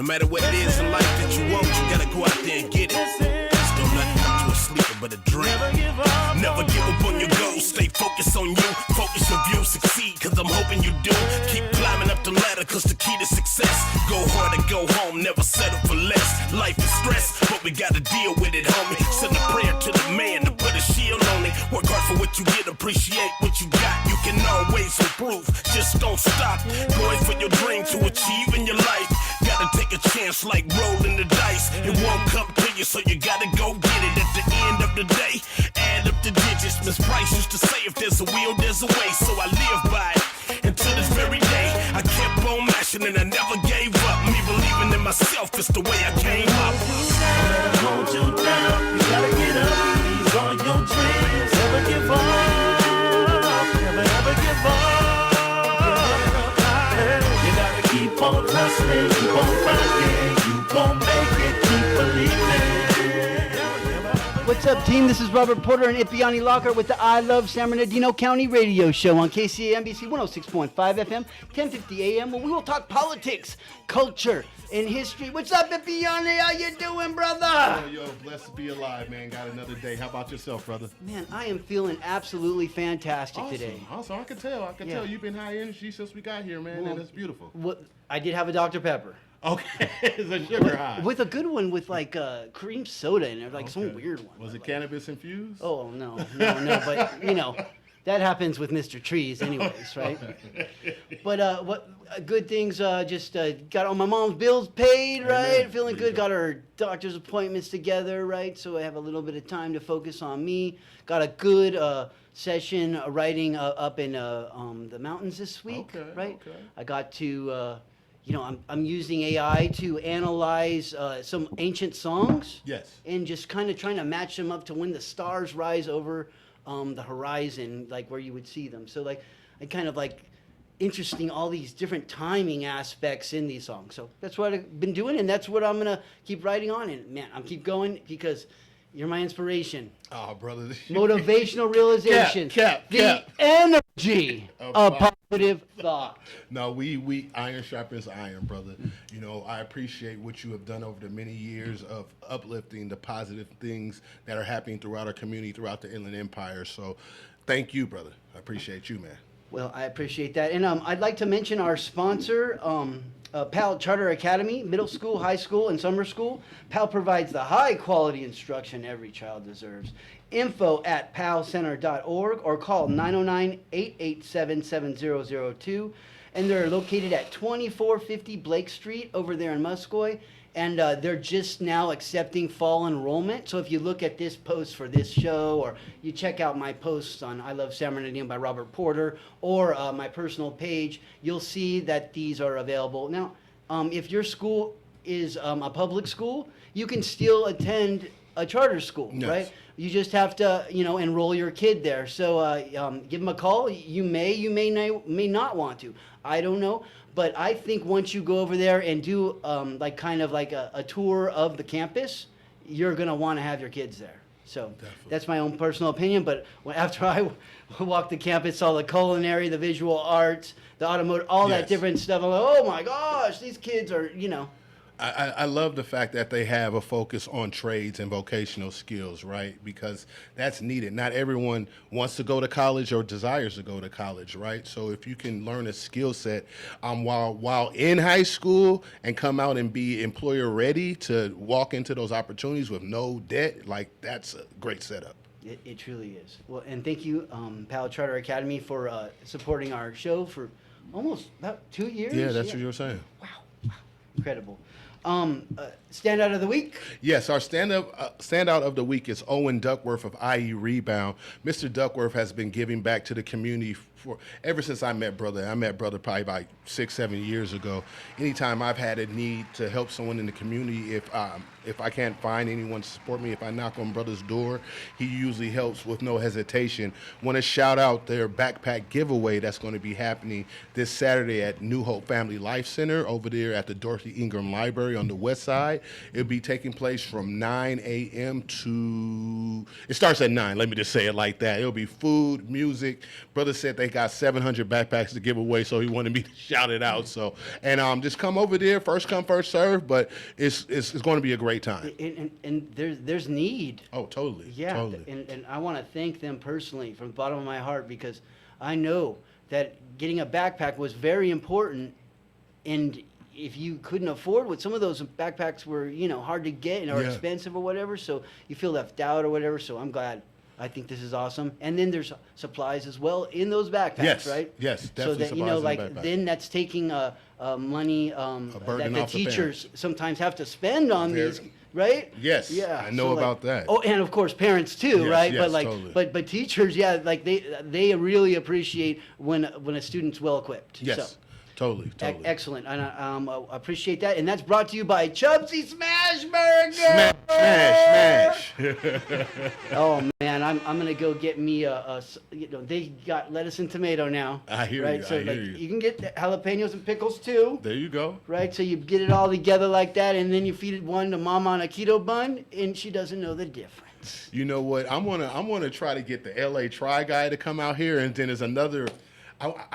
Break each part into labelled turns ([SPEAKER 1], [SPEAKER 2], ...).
[SPEAKER 1] No matter what it is in life that you want, you gotta go out there and get it. Just don't let it come to a sleeper but a dream. Never give up on your goals, stay focused on you. Focus your view, succeed, cause I'm hoping you do. Keep climbing up the ladder, cause the key to success. Go hard and go home, never settle for less. Life is stress, but we gotta deal with it, homie. Send a prayer to the man to put a shield on it. Work hard for what you get, appreciate what you got. You can always improve, just don't stop. Going for your dream to achieve in your life. Gotta take a chance like rolling the dice. It won't come to you, so you gotta go get it. At the end of the day, add up the digits. Miss Price used to say, if there's a will, there's a way. So I live by it until this very day. I kept on mashing and I never gave up. Me believing in myself is the way I came up.
[SPEAKER 2] Hold you down, you gotta get up. These are your dreams. Never give up. Never ever give up. You gotta keep on hustling, keep on grinding. You gon' make it, keep believing.
[SPEAKER 3] What's up, team? This is Robert Porter and Ipiani Lockhart with the I Love San Bernardino County radio show on KCAMBC 106.5 FM, 1050 AM, where we will talk politics, culture, and history. What's up, Ipiani? How you doing, brother?
[SPEAKER 4] Yo, blessed to be alive, man. Got another day. How about yourself, brother?
[SPEAKER 3] Man, I am feeling absolutely fantastic today.
[SPEAKER 4] Awesome. I can tell. Tell you've been high energy since we got here, man, and it's beautiful.
[SPEAKER 3] What? I did have a Dr. Pepper.
[SPEAKER 4] Okay, it's a sugar high.
[SPEAKER 3] With a good one with like cream soda in it, like some weird one.
[SPEAKER 4] Was it cannabis infused?
[SPEAKER 3] Oh, no, but you know, that happens with Mr. Trees anyways, right? But what good things, just got all my mom's bills paid, right?
[SPEAKER 4] Amen.
[SPEAKER 3] Feeling good, got her doctor's appointments together, right? So I have a little bit of time to focus on me. Got a good session writing up in the mountains this week, right?
[SPEAKER 4] Okay.
[SPEAKER 3] I got to... I'm using AI to analyze some ancient songs.
[SPEAKER 4] Yes.
[SPEAKER 3] And just kind of trying to match them up to when the stars rise over the horizon, like where you would see them. So like, I kind of like interesting all these different timing aspects in these songs. So that's what I've been doing, and that's what I'm gonna keep writing on. And man, I'm keep going because you're my inspiration.
[SPEAKER 4] Oh, brother.
[SPEAKER 3] Motivational realization. The energy of positive thought.
[SPEAKER 4] No, we iron sharpens iron, brother. You know, I appreciate what you have done over the many years of uplifting the positive things that are happening throughout our community, throughout the Inland Empire. So thank you, brother. I appreciate you, man.
[SPEAKER 3] Well, I appreciate that. And I'd like to mention our sponsor, PAL Charter Academy, middle school, high school, and summer school. PAL provides the high-quality instruction every child deserves. info@palcenter.org or call 909-887-7002. And they're located at 2450 Blake Street over there in Muscoy. And they're just now accepting fall enrollment. So if you look at this post for this show, or you check out my posts on I Love San Bernardino by Robert Porter, or my personal page, you'll see that these are available. Now, if your school is a public school, you can still attend a charter school, right? You just have to, enroll your kid there. So give them a call. You may not want to. I don't know. But I think once you go over there and do a tour of the campus, you're going to want to have your kids there. So
[SPEAKER 4] Definitely.
[SPEAKER 3] That's my own personal opinion. But after I walked the campus, saw the culinary, the visual arts, the automotive, all that different stuff, I'm like, oh my gosh, these kids are,
[SPEAKER 4] I love the fact that they have a focus on trades and vocational skills, right? Because that's needed. Not everyone wants to go to college or desires to go to college, right? So if you can learn a skill set while in high school and come out and be employer ready to walk into those opportunities with no debt, like that's a great setup.
[SPEAKER 3] It truly is. Well, and thank you, PAL Charter Academy, for supporting our show for almost about 2 years.
[SPEAKER 4] Yeah, that's what you were saying.
[SPEAKER 3] Wow. Incredible. Standout of the week?
[SPEAKER 4] Yes, our standout of the week is Owen Duckworth of IE Rebound. Mr. Duckworth has been giving back to the community ever since I met brother. I met brother probably about 6-7 years ago. Anytime I've had a need to help someone in the community, if if I can't find anyone to support me, if I knock on brother's door, he usually helps with no hesitation. Want to shout out their backpack giveaway that's going to be happening this Saturday at New Hope Family Life Center over there at the Dorothy Ingram Library on the west side. It'll be taking place from 9 a.m. to, it starts at 9, let me just say it like that. It'll be food, music. Brother said they got 700 backpacks to give away, so he wanted me to shout it out. So, and just come over there, first come, first serve, but it's going to be a great time.
[SPEAKER 3] And there's need.
[SPEAKER 4] Oh, totally.
[SPEAKER 3] Yeah,
[SPEAKER 4] totally.
[SPEAKER 3] and I want to thank them personally from the bottom of my heart, because I know that getting a backpack was very important, and if you couldn't afford what some of those backpacks were, hard to get or expensive or whatever, so you feel left out or whatever, so I'm glad. I think this is awesome. And then there's supplies as well in those backpacks,
[SPEAKER 4] Yes,
[SPEAKER 3] right?
[SPEAKER 4] yes, definitely
[SPEAKER 3] So that,
[SPEAKER 4] supplies in the backpack.
[SPEAKER 3] then that's taking money
[SPEAKER 4] burden
[SPEAKER 3] that the
[SPEAKER 4] off the
[SPEAKER 3] teachers sometimes have to spend on
[SPEAKER 4] Very-
[SPEAKER 3] these, right?
[SPEAKER 4] Yes,
[SPEAKER 3] Yeah.
[SPEAKER 4] I know about that.
[SPEAKER 3] Oh, and of course parents too,
[SPEAKER 4] Yes,
[SPEAKER 3] right?
[SPEAKER 4] yes,
[SPEAKER 3] But
[SPEAKER 4] totally.
[SPEAKER 3] but teachers, yeah, like they really appreciate when a student's well equipped.
[SPEAKER 4] Yes,
[SPEAKER 3] So.
[SPEAKER 4] totally.
[SPEAKER 3] Excellent, and I appreciate that. And that's brought to you by Chubsy Smash Burger.
[SPEAKER 4] Smash.
[SPEAKER 3] Oh man, I'm gonna go get me they got lettuce and tomato now.
[SPEAKER 4] I hear
[SPEAKER 3] right?
[SPEAKER 4] you,
[SPEAKER 3] So
[SPEAKER 4] I hear
[SPEAKER 3] like
[SPEAKER 4] you.
[SPEAKER 3] you can get jalapenos and pickles too,
[SPEAKER 4] There you go.
[SPEAKER 3] right? So you get it all together like that, and then you feed it one to mama on a keto bun, and she doesn't know the difference.
[SPEAKER 4] You know what? I'm gonna try to get the LA Try guy to come out here, and then there's another.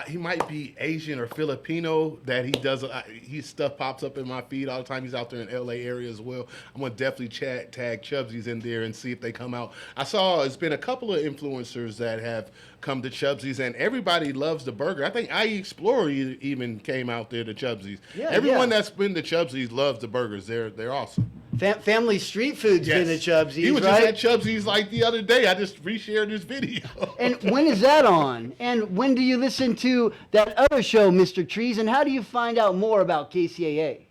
[SPEAKER 4] He might be Asian or Filipino that he does. His stuff pops up in my feed all the time. He's out there in LA area as well. I'm gonna definitely tag Chubsy's in there and see if they come out. I saw it's been a couple of influencers that have come to Chubsy's, and everybody loves the burger. I think IE Explorer even came out there to Chubsy's.
[SPEAKER 3] Yeah,
[SPEAKER 4] Everyone
[SPEAKER 3] yeah.
[SPEAKER 4] that's been to Chubsy's loves the burgers. They're awesome.
[SPEAKER 3] Family Street Food's been at Chubsy's,
[SPEAKER 4] He was
[SPEAKER 3] right?
[SPEAKER 4] just at Chubsy's like the other day. I just reshared his video.
[SPEAKER 3] And when is that on? And when do you listen to that other show, Mr. Trees? And how do you find out more about KCAA?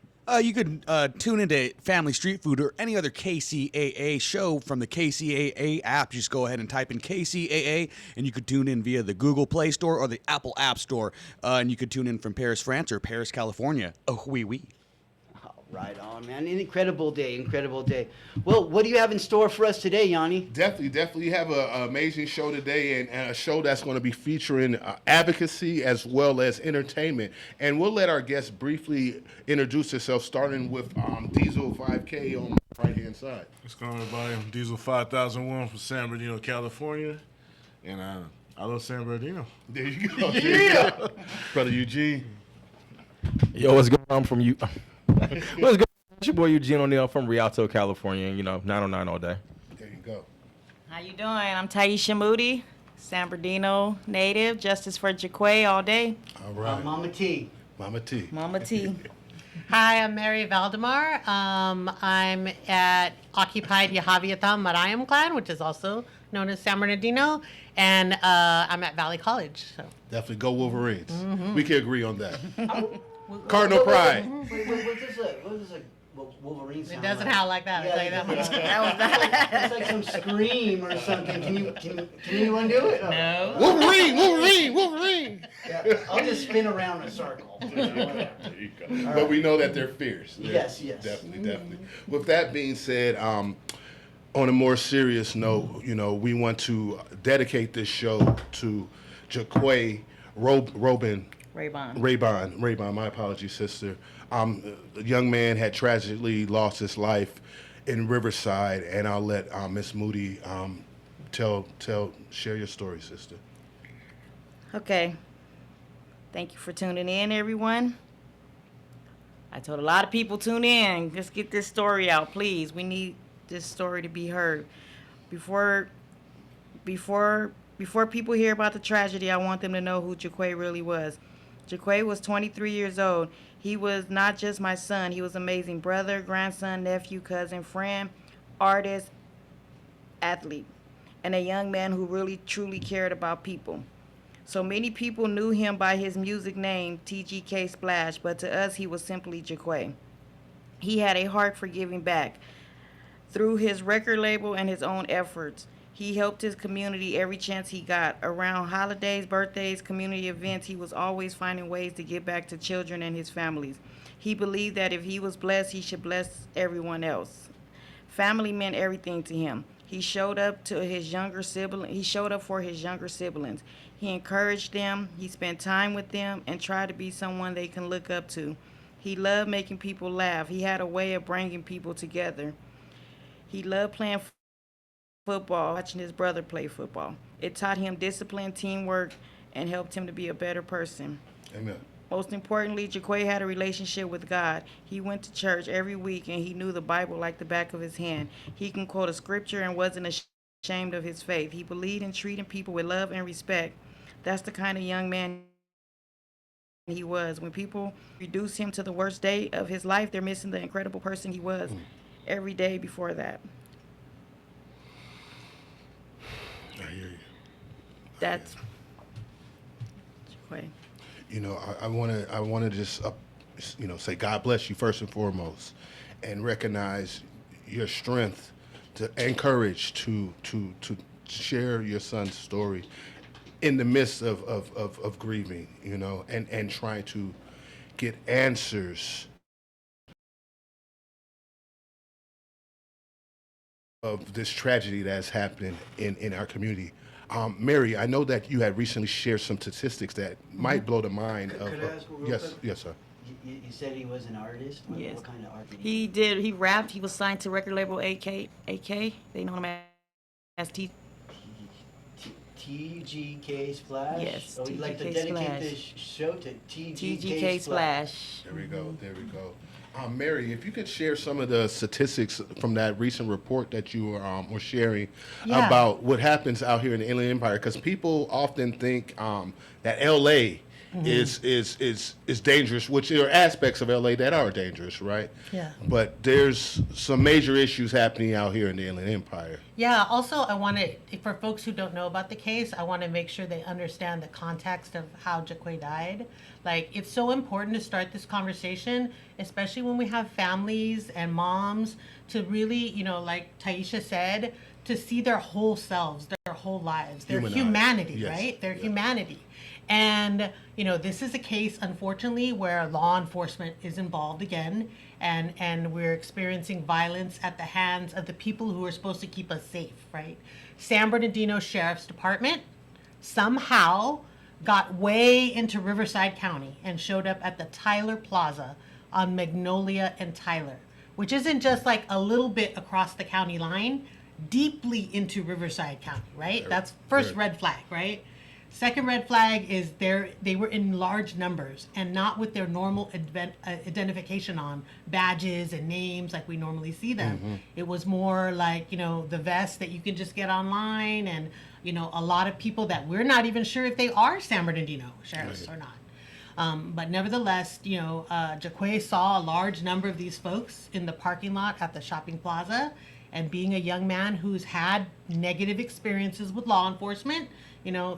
[SPEAKER 5] You could tune into Family Street Food or any other KCAA show from the KCAA app. Just go ahead and type in KCAA, and you could tune in via the Google Play Store or the Apple App Store. And you could tune in from Paris, France or Paris, California. Oh, oui, oui.
[SPEAKER 3] Right on, man. An incredible day, incredible day. Well, what do you have in store for us today, Yanni?
[SPEAKER 4] Definitely have an amazing show today, and a show that's going to be featuring advocacy as well as entertainment. And we'll let our guests briefly introduce themselves, starting with Diesel 5K on the right-hand side.
[SPEAKER 2] What's going on, everybody? I'm Diesel 5001 from San Bernardino, California, and I love San Bernardino.
[SPEAKER 4] There you go. Yeah. Brother Eugene.
[SPEAKER 6] Yo, what's going on from you? What's going on? It's your boy Eugene O'Neill from Rialto, California. 909 all day.
[SPEAKER 4] There you go.
[SPEAKER 7] How you doing? I'm Taisha Moody, San Bernardino native, Justice for Jaquay all day.
[SPEAKER 4] All right.
[SPEAKER 3] Mama T.
[SPEAKER 4] Mama T.
[SPEAKER 7] Mama T.
[SPEAKER 8] Hi, I'm Mary Valdemar. I'm at Occupied Yahaviatham Marayam Clan, which is also known as San Bernardino, and I'm at Valley College. So.
[SPEAKER 4] Definitely go Wolverines. We can agree on that. Cardinal Pride.
[SPEAKER 3] Wait, what does a Wolverine
[SPEAKER 8] It
[SPEAKER 3] sound
[SPEAKER 8] doesn't
[SPEAKER 3] like?
[SPEAKER 8] howl like that, I'll tell you that much.
[SPEAKER 3] It's like some scream or something. Can anyone do it?
[SPEAKER 8] No.
[SPEAKER 4] Wolverine.
[SPEAKER 3] Yeah, I'll just spin around in a circle.
[SPEAKER 4] But we know that they're fierce.
[SPEAKER 3] Yes.
[SPEAKER 4] Definitely. With that being said, on a more serious note, we want to dedicate this show to Jaquay Raybon, my apologies, sister. A young man had tragically lost his life in Riverside, and I'll let Miss Moody share your story, sister.
[SPEAKER 7] Okay. Thank you for tuning in, everyone. I told a lot of people tune in. Let's get this story out, please. We need this story to be heard. Before people hear about the tragedy, I want them to know who Jaquay really was. Jaquay was 23 years old. He was not just my son. He was an amazing brother, grandson, nephew, cousin, friend, artist, athlete, and a young man who really, truly cared about people. So many people knew him by his music name, TGK Splash, but to us, he was simply Jaquay. He had a heart for giving back. Through his record label and his own efforts, he helped his community every chance he got. Around holidays, birthdays, community events, he was always finding ways to give back to children and his families. He believed that if he was blessed, he should bless everyone else. Family meant everything to him. He showed up to his younger sibling. He showed up for his younger siblings. He encouraged them. He spent time with them and tried to be someone they can look up to. He loved making people laugh. He had a way of bringing people together. He loved playing football, watching his brother play football. It taught him discipline, teamwork, and helped him to be a better person.
[SPEAKER 4] Amen.
[SPEAKER 7] Most importantly, Jaquay had a relationship with God. He went to church every week and he knew the Bible like the back of his hand. He can quote a scripture and wasn't ashamed of his faith. He believed in treating people with love and respect. That's the kind of young man he was. When people reduce him to the worst day of his life, they're missing the incredible person he was every day before that.
[SPEAKER 4] I hear you.
[SPEAKER 7] That's Jaquay.
[SPEAKER 4] You know, I want to just, say God bless you first and foremost, and recognize your strength and courage to share your son's story in the midst of grieving, and trying to get answers of this tragedy that's happening in our community. Mary, I know that you had recently shared some statistics that might blow the mind of.
[SPEAKER 3] Could I ask real
[SPEAKER 4] yes,
[SPEAKER 3] quick?
[SPEAKER 4] yes, sir.
[SPEAKER 3] You said he was an artist?
[SPEAKER 7] Yes.
[SPEAKER 3] What kind of art did
[SPEAKER 7] He did. He rapped. He was signed to record label AK. They know him as T.
[SPEAKER 3] TGK Splash?
[SPEAKER 7] Yes,
[SPEAKER 3] So we'd like to
[SPEAKER 7] TGK
[SPEAKER 3] dedicate
[SPEAKER 7] Splash.
[SPEAKER 3] this show to TGK,
[SPEAKER 7] TGK
[SPEAKER 3] Splash.
[SPEAKER 7] Splash.
[SPEAKER 4] There we go. There we go. Mary, if you could share some of the statistics from that recent report that you were sharing
[SPEAKER 8] Yeah.
[SPEAKER 4] about what happens out here in the Inland Empire, because people often think that L.A. is dangerous, which there are aspects of L.A. that are dangerous, right?
[SPEAKER 8] Yeah.
[SPEAKER 4] But there's some major issues happening out here in the Inland Empire.
[SPEAKER 8] Yeah, also, I want to, for folks who don't know about the case, I want to make sure they understand the context of how Jaquay died. Like, it's so important to start this conversation, especially when we have families and moms, to really, like Taisha said, to see their whole selves, their whole lives, their
[SPEAKER 4] Humanized.
[SPEAKER 8] humanity,
[SPEAKER 4] Yes.
[SPEAKER 8] right? Their
[SPEAKER 4] Yeah.
[SPEAKER 8] humanity. And, this is a case, unfortunately, where law enforcement is involved again, and we're experiencing violence at the hands of the people who are supposed to keep us safe, right? San Bernardino Sheriff's Department somehow got way into Riverside County and showed up at the Tyler Plaza on Magnolia and Tyler, which isn't just like a little bit across the county line, deeply into Riverside County, right? That's first red flag, right? Second red flag is they were in large numbers and not with their normal identification on badges and names like we normally see them. It was more like, the vest that you can just get online, and, a lot of people that we're not even sure if they are San Bernardino sheriffs or not. But nevertheless, Jaquay saw a large number of these folks in the parking lot at the shopping plaza, and being a young man who's had negative experiences with law enforcement,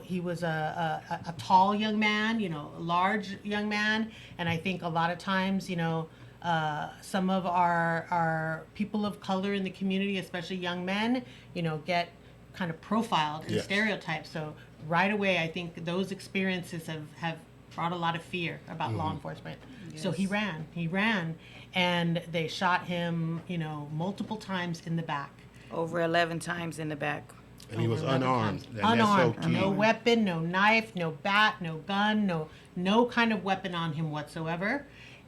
[SPEAKER 8] he was a tall young man, a large young man, and I think a lot of times, some of our people of color in the community, especially young men, get kind of profiled and
[SPEAKER 4] Yes.
[SPEAKER 8] stereotyped. So right away, I think those experiences have brought a lot of fear about law enforcement. So he ran, and they shot him, multiple times in the back.
[SPEAKER 7] Over 11 times in the back.
[SPEAKER 4] And he was
[SPEAKER 8] Over 11
[SPEAKER 4] unarmed.
[SPEAKER 8] times.
[SPEAKER 4] And that's so
[SPEAKER 8] Unarmed.
[SPEAKER 4] key.
[SPEAKER 8] No weapon, no knife, no bat, no gun, no kind of weapon on him whatsoever.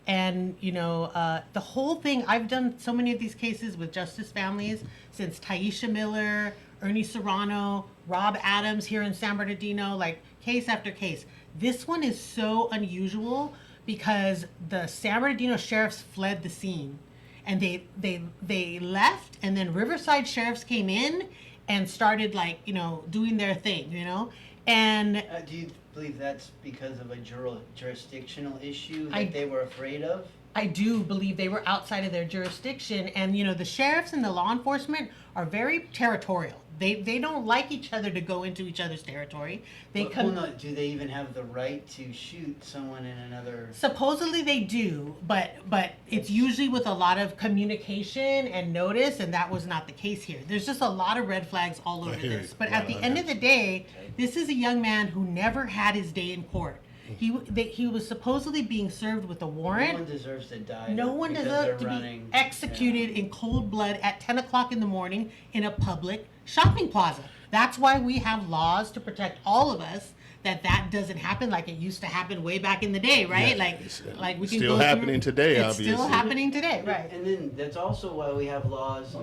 [SPEAKER 8] And, the whole thing, I've done so many of these cases with justice families since Taisha Miller, Ernie Serrano, Rob Adams here in San Bernardino, like case after case. This one is so unusual because the San Bernardino sheriffs fled the scene, and they left, and then Riverside sheriffs came in and started doing their thing, and
[SPEAKER 3] Do you believe that's because of a jurisdictional issue that
[SPEAKER 8] I-
[SPEAKER 3] they were afraid of?
[SPEAKER 8] I do believe they were outside of their jurisdiction, and the sheriffs and the law enforcement are very territorial. They don't like each other to go into each other's territory. They
[SPEAKER 3] Well,
[SPEAKER 8] come.
[SPEAKER 3] no, do they even have the right to shoot someone in another?
[SPEAKER 8] Supposedly they do, but it's usually with a lot of communication and notice, and that was not the case here. There's just a lot of red flags all over
[SPEAKER 4] hear
[SPEAKER 8] this.
[SPEAKER 4] you.
[SPEAKER 8] But
[SPEAKER 4] Yeah,
[SPEAKER 8] at the
[SPEAKER 4] I
[SPEAKER 8] end
[SPEAKER 4] hear
[SPEAKER 8] of the day, this is a young man who never had his day in court. He was supposedly being served with a
[SPEAKER 3] No
[SPEAKER 8] warrant.
[SPEAKER 3] one deserves to die.
[SPEAKER 8] No one
[SPEAKER 3] because
[SPEAKER 8] deserves
[SPEAKER 3] they're
[SPEAKER 8] to be
[SPEAKER 3] running.
[SPEAKER 8] executed in cold blood at 10 o'clock in the morning in a public shopping plaza. That's why we have laws to protect all of us. That doesn't happen like it used to happen way back in the day, right?
[SPEAKER 4] Yeah,
[SPEAKER 8] like we
[SPEAKER 4] it's
[SPEAKER 8] can
[SPEAKER 4] still
[SPEAKER 8] go
[SPEAKER 4] happening today,
[SPEAKER 8] It's
[SPEAKER 4] obviously.
[SPEAKER 8] still happening today, right?
[SPEAKER 3] And then that's also why we have laws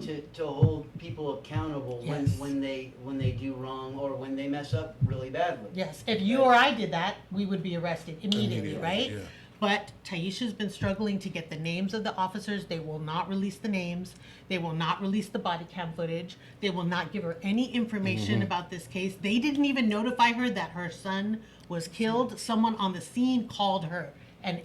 [SPEAKER 3] to hold people accountable
[SPEAKER 8] Yes.
[SPEAKER 3] when they do wrong or when they mess up really badly.
[SPEAKER 8] Yes, if you or I did that, we would be arrested immediately,
[SPEAKER 4] Immediately,
[SPEAKER 8] right?
[SPEAKER 4] yeah.
[SPEAKER 8] But Taisha's been struggling to get the names of the officers. They will not release the names. They will not release the body cam footage. They will not give her any information about this case. They didn't even notify her that her son was killed. Someone on the scene called her, and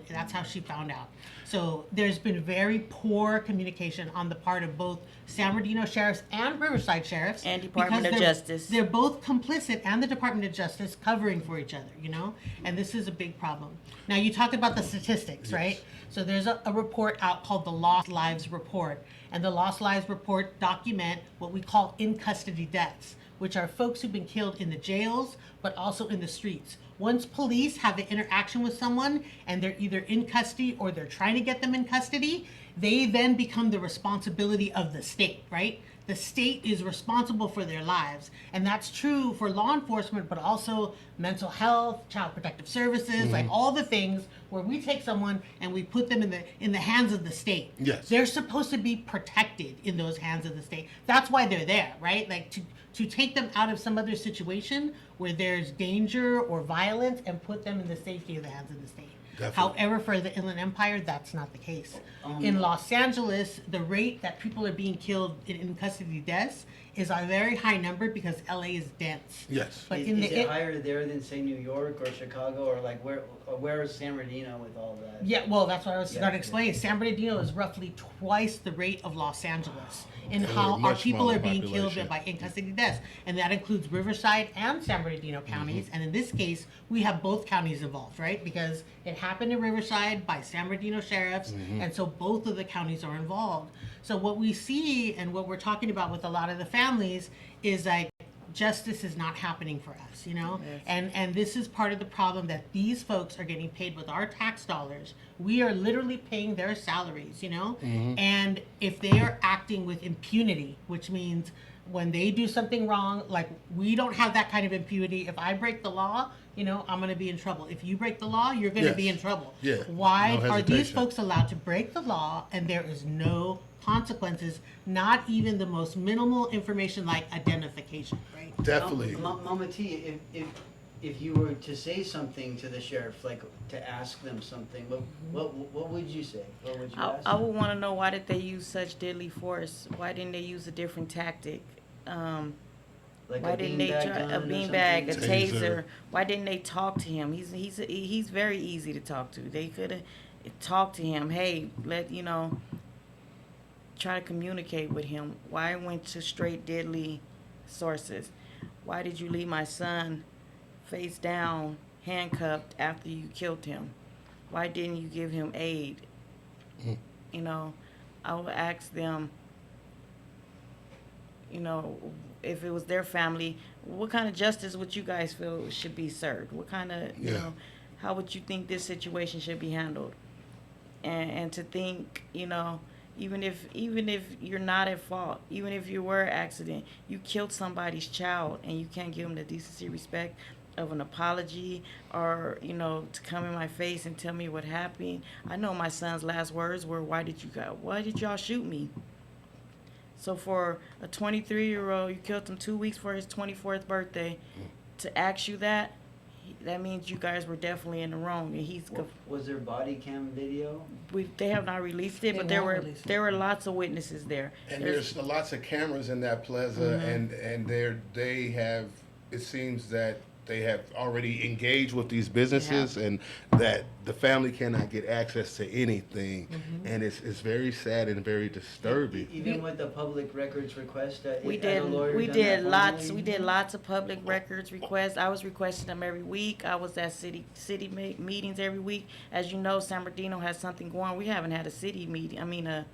[SPEAKER 8] that's how she found out. So there's been very poor communication on the part of both San Bernardino sheriffs and Riverside sheriffs.
[SPEAKER 7] And Department
[SPEAKER 8] because
[SPEAKER 7] of
[SPEAKER 8] they're-
[SPEAKER 7] Justice.
[SPEAKER 8] They're both complicit, and the Department of Justice covering for each other, you know? And this is a big problem. Now, you talked about the statistics, right? So there's a report out called the Lost Lives Report. And the Lost Lives Report document what we call in-custody deaths, which are folks who've been killed in the jails, but also in the streets. Once police have an interaction with someone and they're either in custody or they're trying to get them in custody, they then become the responsibility of the state, right? The state is responsible for their lives. And that's true for law enforcement, but also mental health, child protective services, like all the things where we take someone and we put them in the hands of the state.
[SPEAKER 4] Yes.
[SPEAKER 8] They're supposed to be protected in those hands of the state. That's why they're there, right? Like to take them out of some other situation where there's danger or violence and put them in the safety of the hands of the state.
[SPEAKER 4] Definitely.
[SPEAKER 8] However, for the Inland Empire, that's not the case. In Los Angeles, the rate that people are being killed in custody deaths is a very high number because LA is dense.
[SPEAKER 4] Yes.
[SPEAKER 8] But
[SPEAKER 3] Is it higher there than say New York or Chicago or like where is San Bernardino with all that?
[SPEAKER 8] Yeah, well, that's what I was
[SPEAKER 3] Yeah,
[SPEAKER 8] going to explain. San Bernardino is roughly twice the rate of Los Angeles in how our
[SPEAKER 4] much
[SPEAKER 8] people are
[SPEAKER 4] smaller
[SPEAKER 8] being killed
[SPEAKER 4] population.
[SPEAKER 8] by in custody deaths. And that includes Riverside and San Bernardino counties. And in this case, we have both counties involved, right? Because it happened in Riverside by San Bernardino sheriffs. And so both of the counties are involved. So what we see and what we're talking about with a lot of the families is like, justice is not happening for us, you know? And this is part of the problem that these folks are getting paid with our tax dollars. We are literally paying their salaries, you know? And if they are acting with impunity, which means when they do something wrong, like we don't have that kind of impunity. If I break the law, you know, I'm going to be in trouble. If you break the law, you're going to be
[SPEAKER 4] Yes.
[SPEAKER 8] in trouble.
[SPEAKER 4] Yeah.
[SPEAKER 8] Why
[SPEAKER 4] No
[SPEAKER 8] are these
[SPEAKER 4] hesitation.
[SPEAKER 8] folks allowed to break the law and there is no consequences, not even the most minimal information like identification, right?
[SPEAKER 4] Definitely.
[SPEAKER 3] Mama T, if you were to say something to the sheriff, like to ask them something, what would you say? What would you ask?
[SPEAKER 7] I would want to know, why did they use such deadly force? Why didn't they use a different tactic?
[SPEAKER 3] Like
[SPEAKER 7] Why
[SPEAKER 3] a
[SPEAKER 7] didn't they
[SPEAKER 3] beanbag
[SPEAKER 7] try a
[SPEAKER 3] gun or
[SPEAKER 7] beanbag, a
[SPEAKER 3] something?
[SPEAKER 4] Taser.
[SPEAKER 7] taser? Why didn't they talk to him? He's very easy to talk to. They could have talked to him. Hey, try to communicate with him. Why went to straight deadly sources? Why did you leave my son face down, handcuffed after you killed him? Why didn't you give him aid? You know, I would ask them, you know, if it was their family, what kind of justice would you guys feel should be served? What kind of, you
[SPEAKER 4] Yeah.
[SPEAKER 7] know, how would you think this situation should be handled? And to think, you know, even if you're not at fault, even if you were an accident, you killed somebody's child and you can't give them the decency, respect of an apology, or, you know, to come in my face and tell me what happened. I know my son's last words were, why did y'all shoot me? So for a 23-year-old, you killed him 2 weeks for his 24th birthday, to ask you that means you guys were definitely in the wrong. And
[SPEAKER 3] Was there body cam video?
[SPEAKER 7] they have not released it,
[SPEAKER 8] They
[SPEAKER 7] but there
[SPEAKER 8] won't
[SPEAKER 7] were
[SPEAKER 8] release it.
[SPEAKER 7] there were lots of witnesses there.
[SPEAKER 4] And there's lots of cameras in that plaza, and they have. It seems that they have already engaged with these businesses, and that the family cannot get access to anything, and it's very sad and very disturbing.
[SPEAKER 3] Even with the public records request,
[SPEAKER 7] We
[SPEAKER 3] had a lawyer
[SPEAKER 7] did
[SPEAKER 3] done that
[SPEAKER 7] lots.
[SPEAKER 3] formally?
[SPEAKER 7] We did lots of public records requests. I was requesting them every week. I was at city meetings every week. As you know, San Bernardino has something going. We haven't had a city meeting. I mean, a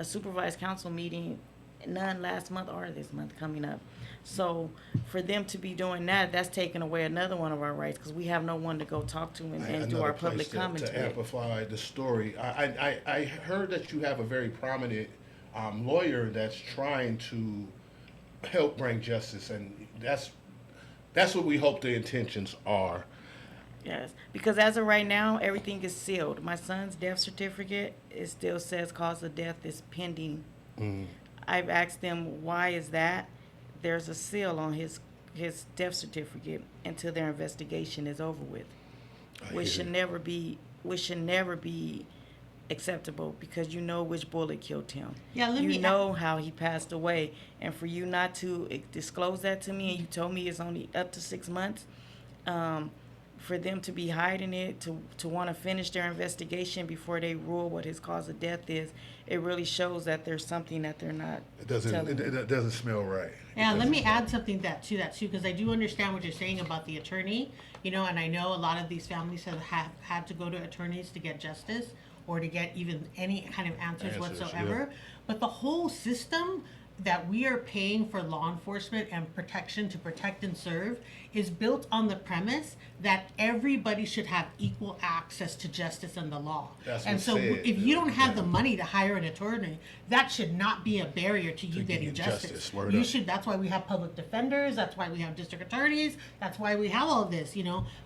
[SPEAKER 7] supervised council meeting none last month or this month coming up. So for them to be doing that, that's taking away another one of our rights because we have no one to go talk to and do
[SPEAKER 4] Another
[SPEAKER 7] our
[SPEAKER 4] place
[SPEAKER 7] public comments
[SPEAKER 4] to
[SPEAKER 7] with.
[SPEAKER 4] amplify the story. I heard that you have a very prominent lawyer that's trying to help bring justice, and that's what we hope the intentions are.
[SPEAKER 7] Yes, because as of right now, everything is sealed. My son's death certificate, it still says cause of death is pending. I've asked them, why is that? There's a seal on his death certificate until their investigation is over with, which should never be acceptable because you know which bullet killed him.
[SPEAKER 8] Yeah, let
[SPEAKER 7] you
[SPEAKER 8] me
[SPEAKER 7] know how he passed away, and for you not to disclose that to me, and you told me it's only up to 6 months. For them to be hiding it, to want to finish their investigation before they rule what his cause of death is, it really shows that there's something that they're not telling me.
[SPEAKER 4] It doesn't smell right.
[SPEAKER 8] Yeah, let me add something to that too, because I do understand what you're saying about the attorney, and I know a lot of these families have had to go to attorneys to get justice or to get even any kind of answers whatsoever.
[SPEAKER 4] Yeah.
[SPEAKER 8] But the whole system that we are paying for law enforcement and protection to protect and serve is built on the premise that everybody should have equal access to justice and the law.
[SPEAKER 4] That's
[SPEAKER 8] and
[SPEAKER 4] what's
[SPEAKER 8] so
[SPEAKER 4] said.
[SPEAKER 8] if you don't have the money to hire an attorney, that should not be a barrier to you getting
[SPEAKER 4] justice.
[SPEAKER 8] justice.
[SPEAKER 4] Word
[SPEAKER 8] You
[SPEAKER 4] up.
[SPEAKER 8] should. That's why we have public defenders. That's why we have district attorneys. That's why we have all this,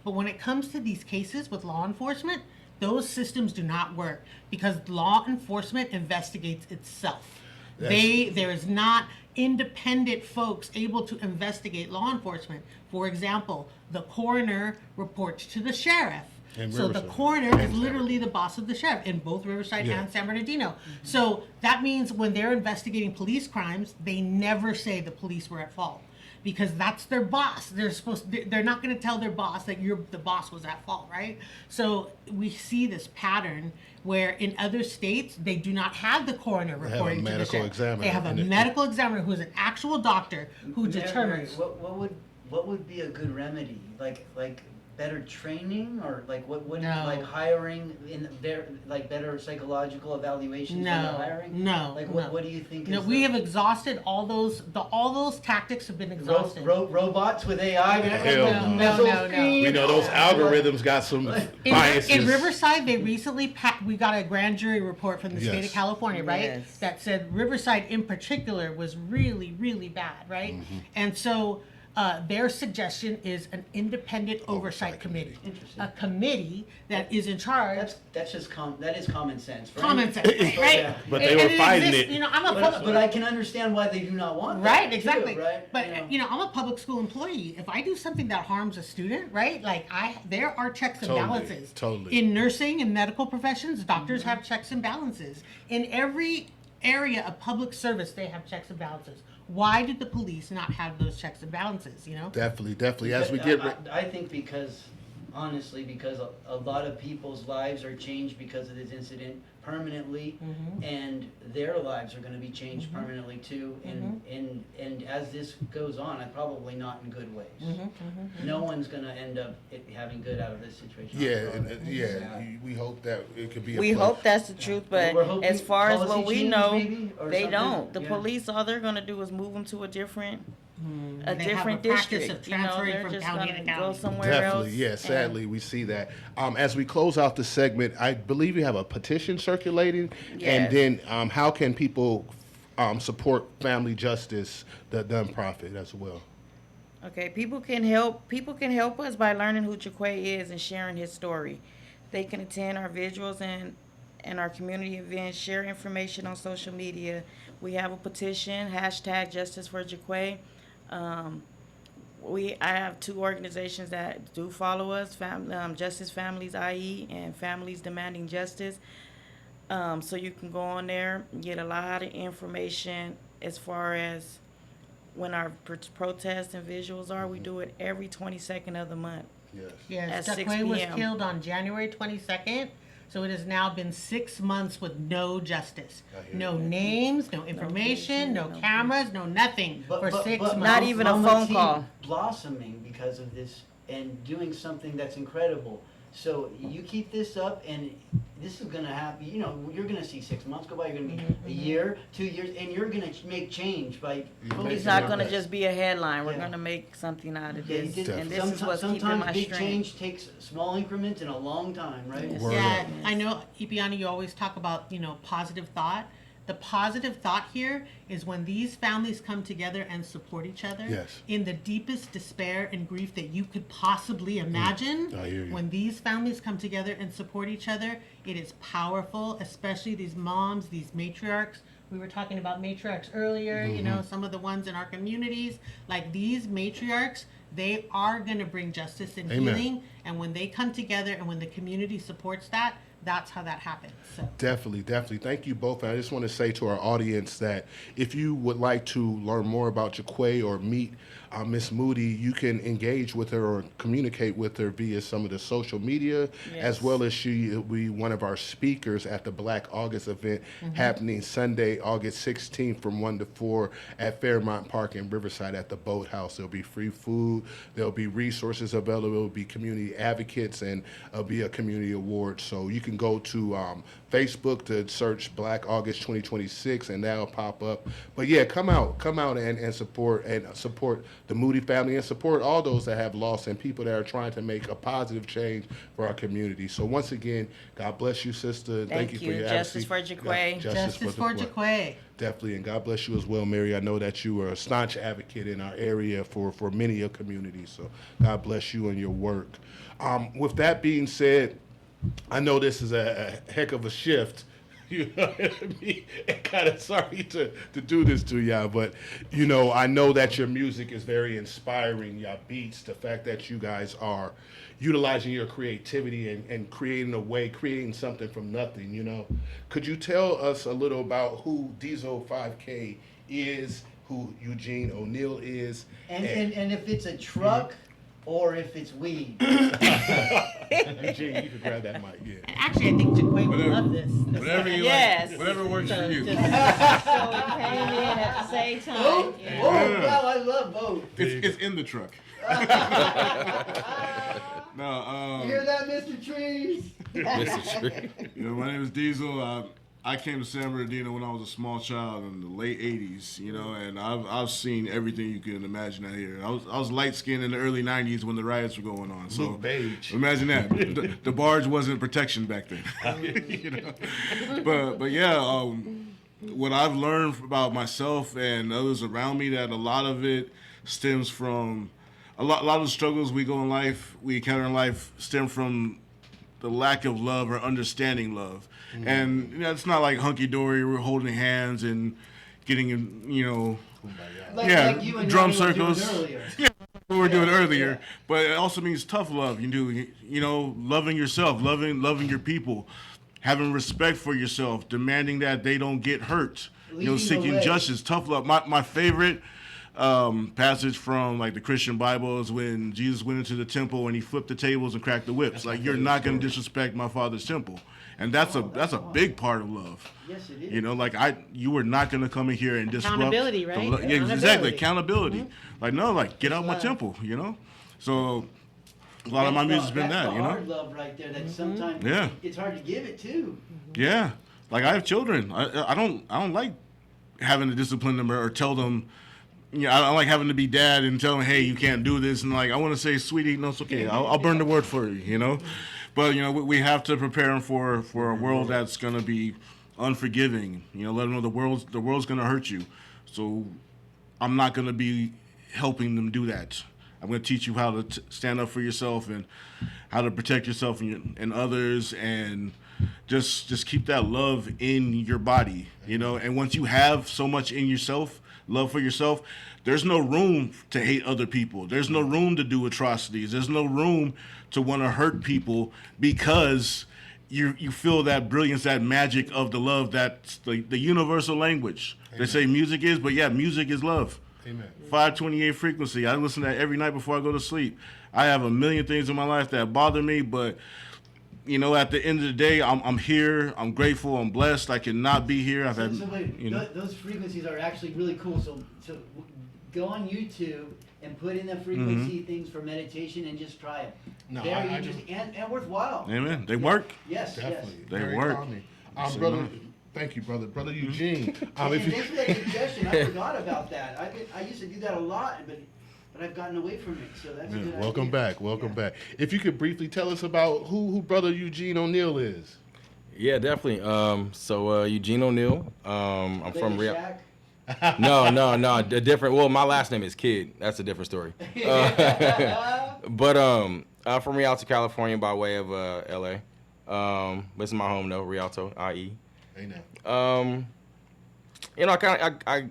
[SPEAKER 8] But when it comes to these cases with law enforcement, those systems do not work because law enforcement investigates itself. There is not independent folks able to investigate law enforcement. For example, the coroner reports to the sheriff.
[SPEAKER 4] In
[SPEAKER 8] So the
[SPEAKER 4] Riverside.
[SPEAKER 8] coroner is literally the boss of the sheriff in both Riverside
[SPEAKER 4] Yeah.
[SPEAKER 8] and San Bernardino. So that means when they're investigating police crimes, they never say the police were at fault because that's their boss. They're not going to tell their boss that the boss was at fault, right? So we see this pattern where in other states they do not have the coroner
[SPEAKER 4] have a
[SPEAKER 8] reporting to the
[SPEAKER 4] medical
[SPEAKER 8] sheriff.
[SPEAKER 4] examiner.
[SPEAKER 8] They have a medical examiner who is an actual doctor who
[SPEAKER 3] Mary,
[SPEAKER 8] determines.
[SPEAKER 3] what would be a good remedy? Like better training or like what
[SPEAKER 8] No.
[SPEAKER 3] like hiring in there like better psychological evaluations when they're hiring?
[SPEAKER 8] No.
[SPEAKER 3] Like
[SPEAKER 8] no.
[SPEAKER 3] what do you think?
[SPEAKER 8] No,
[SPEAKER 3] is
[SPEAKER 8] we
[SPEAKER 3] the-
[SPEAKER 8] have exhausted all those tactics have been exhausted.
[SPEAKER 3] robots with AI.
[SPEAKER 4] Hell
[SPEAKER 8] no.
[SPEAKER 4] We know those algorithms got some biases.
[SPEAKER 8] In Riverside, they recently we got a grand jury report from the state
[SPEAKER 4] Yes.
[SPEAKER 8] of California, right?
[SPEAKER 7] Yes.
[SPEAKER 8] That said Riverside in particular was really, really bad, right? And so their suggestion is an independent oversight committee.
[SPEAKER 3] Interesting.
[SPEAKER 8] A committee that is in charge.
[SPEAKER 3] That is common sense. Right?
[SPEAKER 8] Common sense, right?
[SPEAKER 3] Yeah.
[SPEAKER 6] But they were fighting
[SPEAKER 8] exists,
[SPEAKER 6] it.
[SPEAKER 8] I'm a
[SPEAKER 3] But I can understand why they do not want that.
[SPEAKER 8] Right,
[SPEAKER 3] too,
[SPEAKER 8] exactly.
[SPEAKER 3] right?
[SPEAKER 8] But I'm a public school employee. If I do something that harms a student, right? Like there are checks and
[SPEAKER 4] Totally,
[SPEAKER 8] balances.
[SPEAKER 4] totally.
[SPEAKER 8] In nursing and medical professions, doctors have checks and balances. In every area of public service, they have checks and balances. Why did the police not have those checks and balances?
[SPEAKER 4] Definitely. As we get
[SPEAKER 3] I think honestly, because a lot of people's lives are changed because of this incident permanently, and their lives are going to be changed permanently too. And as this goes on, probably not in good ways. No one's going to end up having good out of this situation.
[SPEAKER 4] we hope that it could be.
[SPEAKER 7] We hope that's the truth, but
[SPEAKER 3] We're hoping
[SPEAKER 7] as far as what
[SPEAKER 3] policy
[SPEAKER 7] we
[SPEAKER 3] change
[SPEAKER 7] know,
[SPEAKER 3] maybe, or
[SPEAKER 7] they
[SPEAKER 3] something?
[SPEAKER 7] don't. The
[SPEAKER 3] Yeah.
[SPEAKER 7] police, all they're gonna do is move them to a different
[SPEAKER 8] They have a
[SPEAKER 7] different
[SPEAKER 8] practice
[SPEAKER 7] district.
[SPEAKER 8] of transferring
[SPEAKER 7] they're
[SPEAKER 8] from
[SPEAKER 7] just
[SPEAKER 8] county
[SPEAKER 7] gonna
[SPEAKER 8] to
[SPEAKER 7] go
[SPEAKER 8] county.
[SPEAKER 7] somewhere
[SPEAKER 4] Definitely,
[SPEAKER 7] else.
[SPEAKER 4] yeah.
[SPEAKER 7] and-
[SPEAKER 4] Sadly, we see that. As we close out the segment, I believe you have a petition circulating, and
[SPEAKER 7] Yes.
[SPEAKER 4] then how can people support Family Justice, the nonprofit, as well?
[SPEAKER 7] Okay, people can help us by learning who Jaquay is and sharing his story. They can attend our visuals and our community events, share information on social media. We have a petition, #Justice for Jaquay. I have two organizations that do follow us, Justice Families IE and Families Demanding Justice. So you can go on there, get a lot of information as far as when our protests and visuals are. We do it every 22nd of the month.
[SPEAKER 4] Yes.
[SPEAKER 8] Yes,
[SPEAKER 7] At 6
[SPEAKER 8] Jaquay was
[SPEAKER 7] p.m.
[SPEAKER 8] killed on January 22nd, so it has now been 6 months with no justice. No names, no information, no
[SPEAKER 7] no
[SPEAKER 8] cameras, no nothing for 6 months.
[SPEAKER 7] Not even a
[SPEAKER 3] Mama
[SPEAKER 7] phone
[SPEAKER 3] T
[SPEAKER 7] call.
[SPEAKER 3] blossoming because of this and doing something that's incredible. So you keep this up, and this is gonna happen. You know, you're gonna see 6 months go by. You're gonna be a year, 2 years, and you're gonna make change by.
[SPEAKER 7] It's not going to just be a headline. We're going to make something out of
[SPEAKER 3] Yeah, you
[SPEAKER 7] this.
[SPEAKER 3] did-
[SPEAKER 7] And this is what's keeping
[SPEAKER 3] sometimes
[SPEAKER 7] my
[SPEAKER 3] big
[SPEAKER 7] strength.
[SPEAKER 3] change takes small increments and a long time, right?
[SPEAKER 7] Yes.
[SPEAKER 4] Word
[SPEAKER 8] Yeah,
[SPEAKER 4] up.
[SPEAKER 8] I know, Ipiani, you always talk about, positive thought. The positive thought here is when these families come together and support each other
[SPEAKER 4] Yes.
[SPEAKER 8] in the deepest despair and grief that you could possibly imagine.
[SPEAKER 4] I hear you.
[SPEAKER 8] When these families come together and support each other, it is powerful, especially these moms, these matriarchs. We were talking about matriarchs earlier, some of the ones in our communities. Like these matriarchs, they are going to bring justice and
[SPEAKER 4] Amen.
[SPEAKER 8] healing. And when they come together and when the community supports that, that's how that happens. So.
[SPEAKER 4] Definitely. Thank you both. And I just want to say to our audience that if you would like to learn more about Jaquay or meet Miss Moody, you can engage with her or communicate with her via some of the social media, as well as she will be one of our speakers at the Black August event happening Sunday, August 16th from 1 to 4 at Fairmont Park in Riverside at the Boathouse. There'll be free food. There'll be resources available. There'll be community advocates, and there'll be a community award. So you can go to Facebook to search Black August 2026, and that'll pop up. But yeah, come out and support the Moody family and support all those that have lost and people that are trying to make a positive change for our community. So once again, God bless you, sister. Thank you for your
[SPEAKER 7] Justice
[SPEAKER 4] advocacy.
[SPEAKER 7] for Jaquay.
[SPEAKER 8] Justice for Jaquay.
[SPEAKER 4] Definitely, and God bless you as well, Mary. I know that you are a staunch advocate in our area for many of communities. So God bless you and your work. With that being said, I know this is a heck of a shift. You know what I mean? And kind of sorry to do this to y'all, but I know that your music is very inspiring. Y'all beats, the fact that you guys are utilizing your creativity and creating something from nothing. Could you tell us a little about who Diesel 5K is, who Eugene O'Neill is,
[SPEAKER 3] And if it's a truck or if it's weed.
[SPEAKER 4] Eugene, you could grab that mic, yeah.
[SPEAKER 8] Actually, I think Jaquay would love this.
[SPEAKER 9] Whatever you
[SPEAKER 7] Yes.
[SPEAKER 9] like, whatever works for you.
[SPEAKER 7] So it came in at the same time.
[SPEAKER 3] Oh, wow, I love both.
[SPEAKER 9] It's in the truck. No,
[SPEAKER 3] You hear that, Mr. Trees?
[SPEAKER 9] my name is Diesel. I came to San Bernardino when I was a small child in the late '80s, and I've seen everything you can imagine out here. I was light skinned in the early '90s when the riots were going on. So
[SPEAKER 4] Luke Beige.
[SPEAKER 9] imagine that. The barge wasn't protection back then. But yeah, what I've learned about myself and others around me, that a lot of it stems from a lot of the struggles we encounter in life stem from the lack of love or understanding love. Mm-hmm. And it's not like hunky-dory, we're holding hands and getting
[SPEAKER 3] Like you and
[SPEAKER 9] drum
[SPEAKER 3] Yanni were doing
[SPEAKER 9] circles.
[SPEAKER 3] earlier.
[SPEAKER 9] We were doing earlier, but it also means tough love. Loving yourself, loving your people, having respect for yourself, demanding that they don't get hurt.
[SPEAKER 3] Leading the
[SPEAKER 9] Seeking
[SPEAKER 3] way.
[SPEAKER 9] justice, tough love. My favorite passage from like the Christian Bible is when Jesus went into the temple and he flipped the tables and cracked the whips. Like, you're not going to disrespect my Father's temple, and that's a big part of love.
[SPEAKER 3] Yes, it is.
[SPEAKER 9] You were not going to come in here and disrupt.
[SPEAKER 8] Accountability, right?
[SPEAKER 9] Yeah, exactly,
[SPEAKER 8] Accountability.
[SPEAKER 9] accountability. Like, get out my temple. So a lot of my music's been
[SPEAKER 3] That's
[SPEAKER 9] that.
[SPEAKER 3] the hard love right there. That sometimes
[SPEAKER 9] Yeah.
[SPEAKER 3] it's hard to give it too.
[SPEAKER 9] Yeah, like I have children. I don't like having to discipline them or tell them. I don't like having to be dad and tell them, hey, you can't do this. And like, I want to say, sweetie, no, it's okay. I'll burn the word for you, But, we have to prepare them for a world that's going to be unforgiving. Let them know the world's going to hurt you. So I'm not going to be helping them do that. I'm going to teach you how to stand up for yourself and how to protect yourself and others, and just keep that love in your body, And once you have so much in yourself, love for yourself, there's no room to hate other people. There's no room to do atrocities. There's no room to want to hurt people, because you feel that brilliance, that magic of the love, that's the universal language. Amen. They say music is, but yeah, music is love.
[SPEAKER 4] Amen.
[SPEAKER 9] 528 frequency. I listen to that every night before I go to sleep. I have a million things in my life that bother me, but at the end of the day, I'm here. I'm grateful. I'm blessed. I cannot be here. I've had,
[SPEAKER 3] Those frequencies are actually really cool. So go on YouTube and put in the frequency things for meditation and just try it.
[SPEAKER 4] No,
[SPEAKER 3] Very
[SPEAKER 4] I
[SPEAKER 3] interesting and worthwhile.
[SPEAKER 9] Amen. They work.
[SPEAKER 3] Yes,
[SPEAKER 4] Definitely.
[SPEAKER 9] They
[SPEAKER 4] Very
[SPEAKER 9] work.
[SPEAKER 4] calming.
[SPEAKER 9] So
[SPEAKER 4] Brother,
[SPEAKER 9] nice.
[SPEAKER 4] thank you, brother Eugene.
[SPEAKER 3] Yes.
[SPEAKER 4] If
[SPEAKER 3] And
[SPEAKER 4] you,
[SPEAKER 3] thanks for that suggestion. I forgot about that. I used to do that a lot, but I've gotten away from it. So that's a good
[SPEAKER 4] welcome
[SPEAKER 3] idea.
[SPEAKER 4] back. Welcome back. If you could briefly tell us about who Brother Eugene O'Neill is.
[SPEAKER 6] Yeah, definitely. So Eugene O'Neill. I'm
[SPEAKER 3] Live
[SPEAKER 6] from
[SPEAKER 3] in
[SPEAKER 6] Real.
[SPEAKER 3] Shack.
[SPEAKER 6] No, a different. Well, my last name is Kid. That's a different story. But I'm from Rialto, California, by way of LA. This is my home though, Rialto, IE.
[SPEAKER 4] Hey now.
[SPEAKER 6] I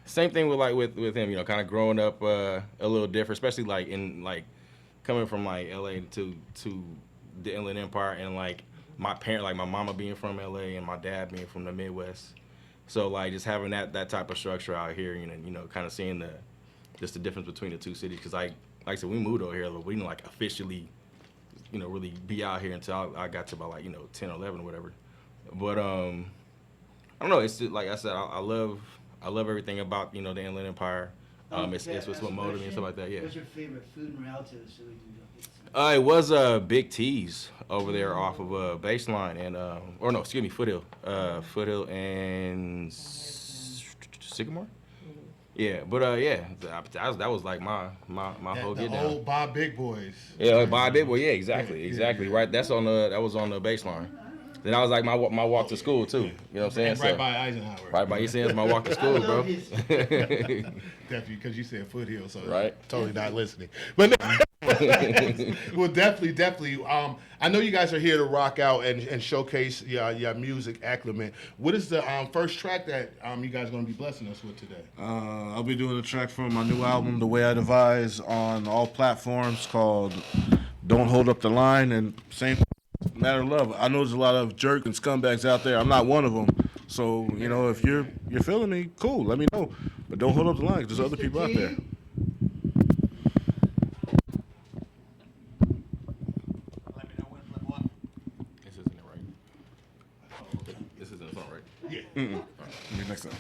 [SPEAKER 6] same thing with him. Kind of growing up a little different, especially coming from LA to the Inland Empire, and my mama being from LA and my dad being from the Midwest. So just having that type of structure out here, kind of seeing the difference between the two cities. Because like I said, we moved over here, but we didn't officially, really be out here until I got to about 10 or 11 or whatever. But I don't know. It's just, like I said, I love everything about the Inland Empire. It's what motivated me and stuff like that. Yeah.
[SPEAKER 3] What's your favorite food in Rialto? So we can go get some.
[SPEAKER 6] It was Big T's over there off of Baseline and Foothill, Foothill and Sycamore. Yeah, but that was like my whole get down.
[SPEAKER 4] Old Bob Big Boys.
[SPEAKER 6] Yeah, Bob Big Boy. Yeah, exactly. Right. That was on the Baseline. Then I was like my walk to school too. You know what I'm saying?
[SPEAKER 4] And right by Eisenhower.
[SPEAKER 6] Right by. You saying it's my walk to school, bro.
[SPEAKER 4] Definitely, because you said Foothill, so
[SPEAKER 6] right.
[SPEAKER 4] Totally not listening. But well, definitely. I know you guys are here to rock out and showcase your music acclimate. What is the first track that you guys are going to be blessing us with today?
[SPEAKER 9] I'll be doing a track from my new album, The Way I Devise, on all platforms called Don't Hold Up the Line, and same matter of love. I know there's a lot of jerk and scumbags out there. I'm not one of them. So, if you're feeling me, cool, let me know. But don't hold up the line, 'cause there's other people out there.
[SPEAKER 6] This isn't it right. This isn't the song, right?
[SPEAKER 9] Yeah. Maybe next time.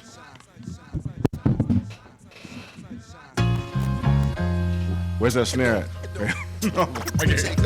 [SPEAKER 9] Where's that snare at? No, I can't.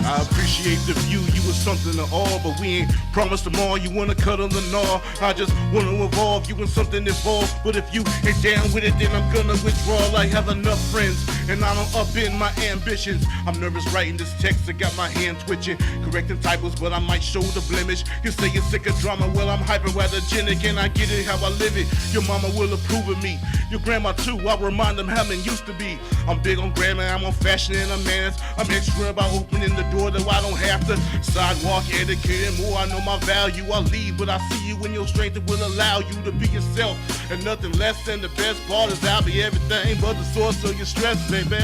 [SPEAKER 1] I appreciate the view, you was something to all, but we ain't promised tomorrow. You wanna cut on the gnaw, I just wanna evolve, you in something involved. But if you ain't down with it, then I'm gonna withdraw. I have enough friends, and I don't up in my ambitions. I'm nervous writing this text, I got my hand twitching, correcting typos, but I might show the blemish. You say you're sick of drama, well I'm hyperallergenic, and I get it how I live it. Your mama will approve of me, your grandma too, I'll remind them how men used to be. I'm big on grammar, I'm on fashion and I'm manners. I'm extra about opening the door that I don't have to. Sidewalk etiquette and more, I know my value. I'll leave, but I see you in your strength that will allow you to be yourself. And nothing less than the best part is I'll be everything but the source of your stress, baby.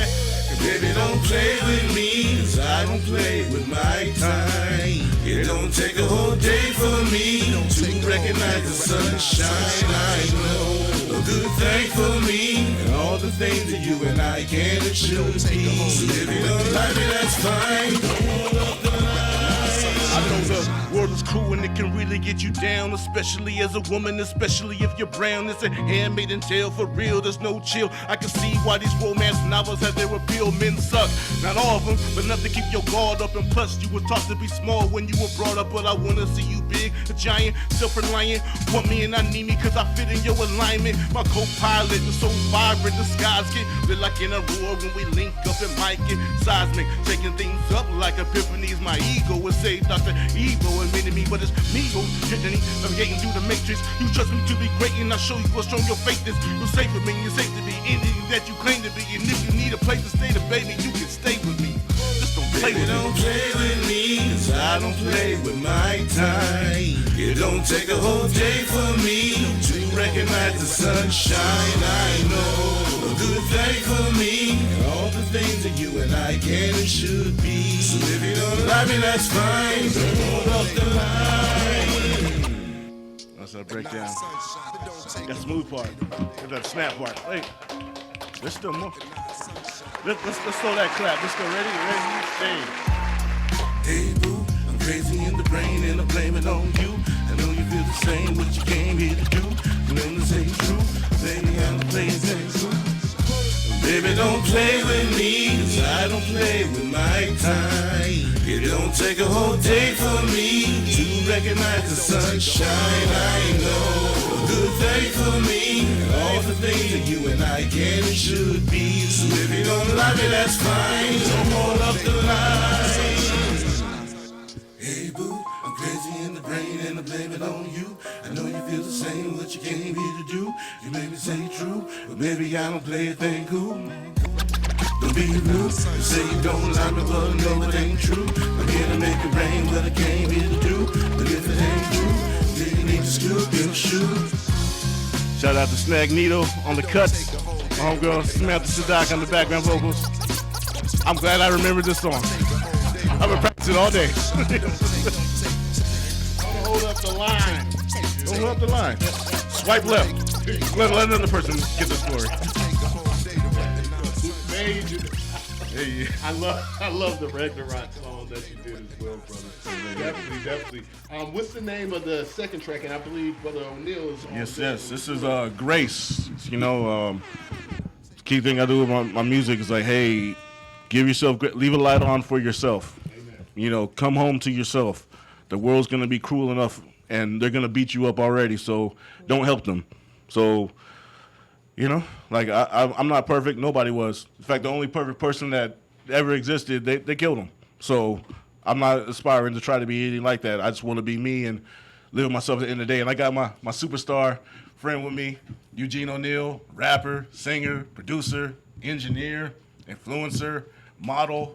[SPEAKER 2] Baby, don't play with me, 'cause I don't play with my time. It don't take a whole day for me to recognize the sunshine. I know a good thing for me, and all the things that you and I can and should be. So if you don't like me, that's fine. Don't hold up the line.
[SPEAKER 1] I know the world is cruel and it can really get you down, especially as a woman, especially if you're brown. It's a handmaiden tale for real, there's no chill. I can see why these romance novels have their appeal. Men suck, not all of them, but enough to keep your guard up. And plus, you were taught to be small when you were brought up. But I wanna see you big, a giant, self-reliant. Want me and I need me, 'cause I fit in your alignment. My co-pilot is so vibrant, the skies get lit like in a roar when we link up and mic it seismic, taking things up like epiphanies. My ego is say Dr. Evil admitted me, but it's me who's jittery, navigating through the matrix. You trust me to be great, and I show you how strong your faith is. You're safe with me, you're safe to be anything that you claim to be. And if you need a place to stay, baby, you can stay with me. Just don't play
[SPEAKER 2] Baby,
[SPEAKER 1] with
[SPEAKER 2] don't
[SPEAKER 1] me.
[SPEAKER 2] play with me, 'cause I don't play with my time. It don't take a whole day for me to recognize the sunshine. I know a good thing for me, and all the things that you and I can and should be. So if you don't like me, that's fine. Don't hold up the line.
[SPEAKER 9] That's that breakdown. That smooth part. That snap part. Wait, there's still more. Let's throw that clap. Let's go. Ready? Stay.
[SPEAKER 2] Hey boo, I'm crazy in the brain and I blame it on you. I know you feel
[SPEAKER 1] the same what you came here to do. Let me say true, baby, I'm playing things cool. Baby, don't play with me, 'cause I don't play with my time. It don't take a whole day for me to recognize the sunshine. I know a good thing for me, all the things that you and I can and should be. So if you don't like it, that's fine. Don't hold up the line. Hey boo, I'm crazy in the brain and I blame it on you. I know you feel the same, what you came here to do. You made me say true, but maybe I don't play a thing cool. Don't be rude, you say you don't like me, but no, it ain't true. I'm here to make it rain, what I came here to do. But if it ain't true, then you need to scoop your shoe.
[SPEAKER 9] Shout out to Snag Needle on the cuts. My homegirl Samantha Sadak on the background vocals. I'm glad I remembered this song. I've been practicing all day. Don't hold up the line. Don't hold up the line. Swipe left. Let another person get the story. Hey, I love the regular rock song that you did as well, brother. Definitely. What's the name of the second track? And I believe Brother O'Neill is on. Yes. This is Grace. You know, key thing I do with my music is like, hey, leave a light on for yourself. Amen. You know, come home to yourself. The world's gonna be cruel enough, and they're gonna beat you up already. So don't help them. So. You know, like I'm not perfect. Nobody was. In fact, the only perfect person that ever existed, they killed him. So I'm not aspiring to try to be anything like that. I just want to be me and live with myself at the end of the day. And I got my superstar friend with me, Eugene O'Neill, rapper, singer, producer, engineer, influencer, model,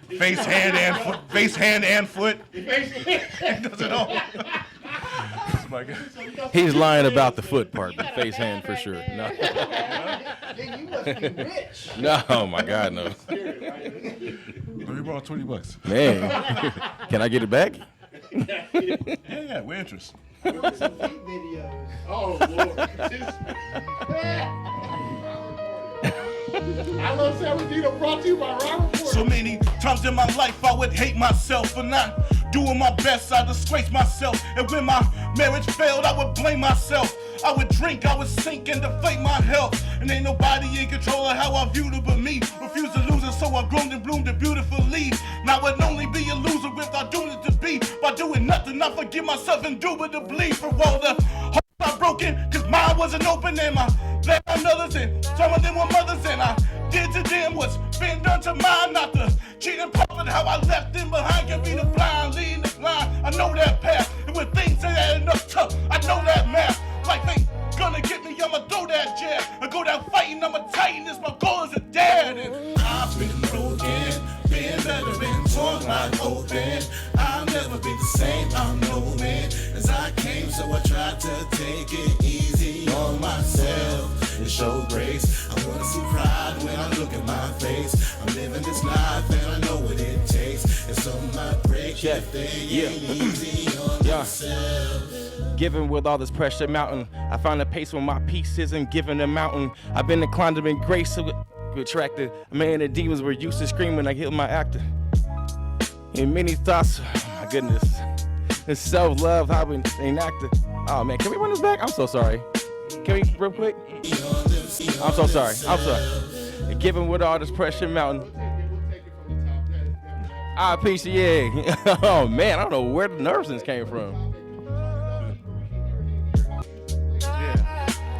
[SPEAKER 9] face, hand, and foot. Does it all.
[SPEAKER 6] He's lying about the foot part, but face hand for sure. No.
[SPEAKER 3] Then you must be rich.
[SPEAKER 6] No, oh my God, no.
[SPEAKER 9] We brought $20.
[SPEAKER 6] Man, can I get it back?
[SPEAKER 9] Yeah, we're interested.
[SPEAKER 3] Some feet videos.
[SPEAKER 4] Oh, Lord. I love San Bernardino, brought to you by Robert Ford.
[SPEAKER 1] So many times in my life I would hate myself for not doing my best. I disgrace myself, and when my marriage failed, I would blame myself. I would drink, I would sink and deflate my health, and ain't nobody in control of how I viewed it but me. Refused to lose it, so I groomed and bloomed it beautifully. Now I'd only be a loser without doing it to be. By doing nothing, I forgive myself indubitably for all the hearts I broken, cause mine wasn't open, and my let on others, and some of them were mothers, and I did to them what's been done to mine. Not the cheating profit, how I left them behind. Can be the blind, leading the blind. I know that path, and when things ain't adding up tough, I know that math. Like they gonna get me, I'ma throw that jab. I go down fighting, I'ma tighten this. My goal is a dad, and I've been broken, been better and torn wide open. I'll never be the same, I'm no man as I came, so I tried to take it easy on myself and show grace. I wanna see pride when I look at my face. I'm living this life and I know what it takes. And some might break if they ain't easy on themselves.
[SPEAKER 6] Given with all this pressure mountain, I found a pace when my peace isn't given a mountain. I've been inclined to be grace attracted. Man, the demons were used to screaming, I killed my actor. And many thoughts, oh my goodness. And self-love, how we enacted. Oh man, can we run this back? I'm so sorry. Can we, real quick? I'm so sorry. And given with all this pressure mountain, I appreciate. Oh man, I don't know where the nervousness came from.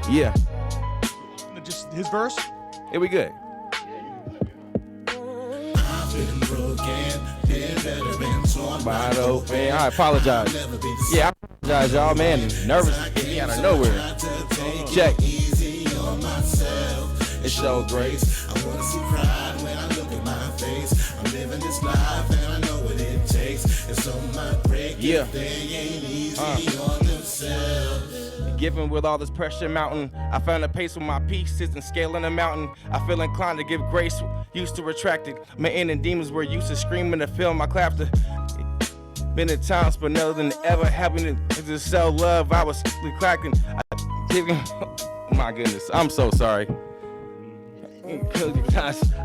[SPEAKER 6] Yeah.
[SPEAKER 5] Just his verse?
[SPEAKER 6] Yeah, we good.
[SPEAKER 1] I've been broken, been better and torn
[SPEAKER 6] Wide open. I apologize. Yeah, I apologize, y'all. Man, nervous hit me out of nowhere. Check.
[SPEAKER 1] easy on myself. It's show grace. I wanna see pride when I look at my face. I'm living this life and I know what it takes. And some might break if they ain't easy on themselves.
[SPEAKER 6] Given with all this pressure mountain, I found a pace with my pieces and scaling a mountain. I feel inclined to give grace, used to retract it. My inner demons were used to screaming to feel my clapter. Been at times, but never than ever happened to self-love. I was cracking. Oh my goodness, I'm so sorry.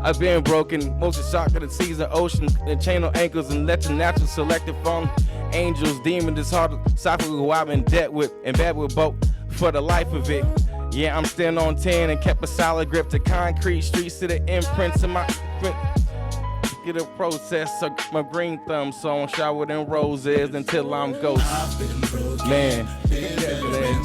[SPEAKER 6] I've been broken, motion shock of the seas and ocean, and chain on ankles and let the natural selected from angels, demon, this hard cypher who I'm in debt with, in bed with both for the life of it. Yeah, I'm still on 10 and kept a solid grip to concrete streets to the imprints of my get a process of my green thumb song showered in roses until I'm ghost. Man,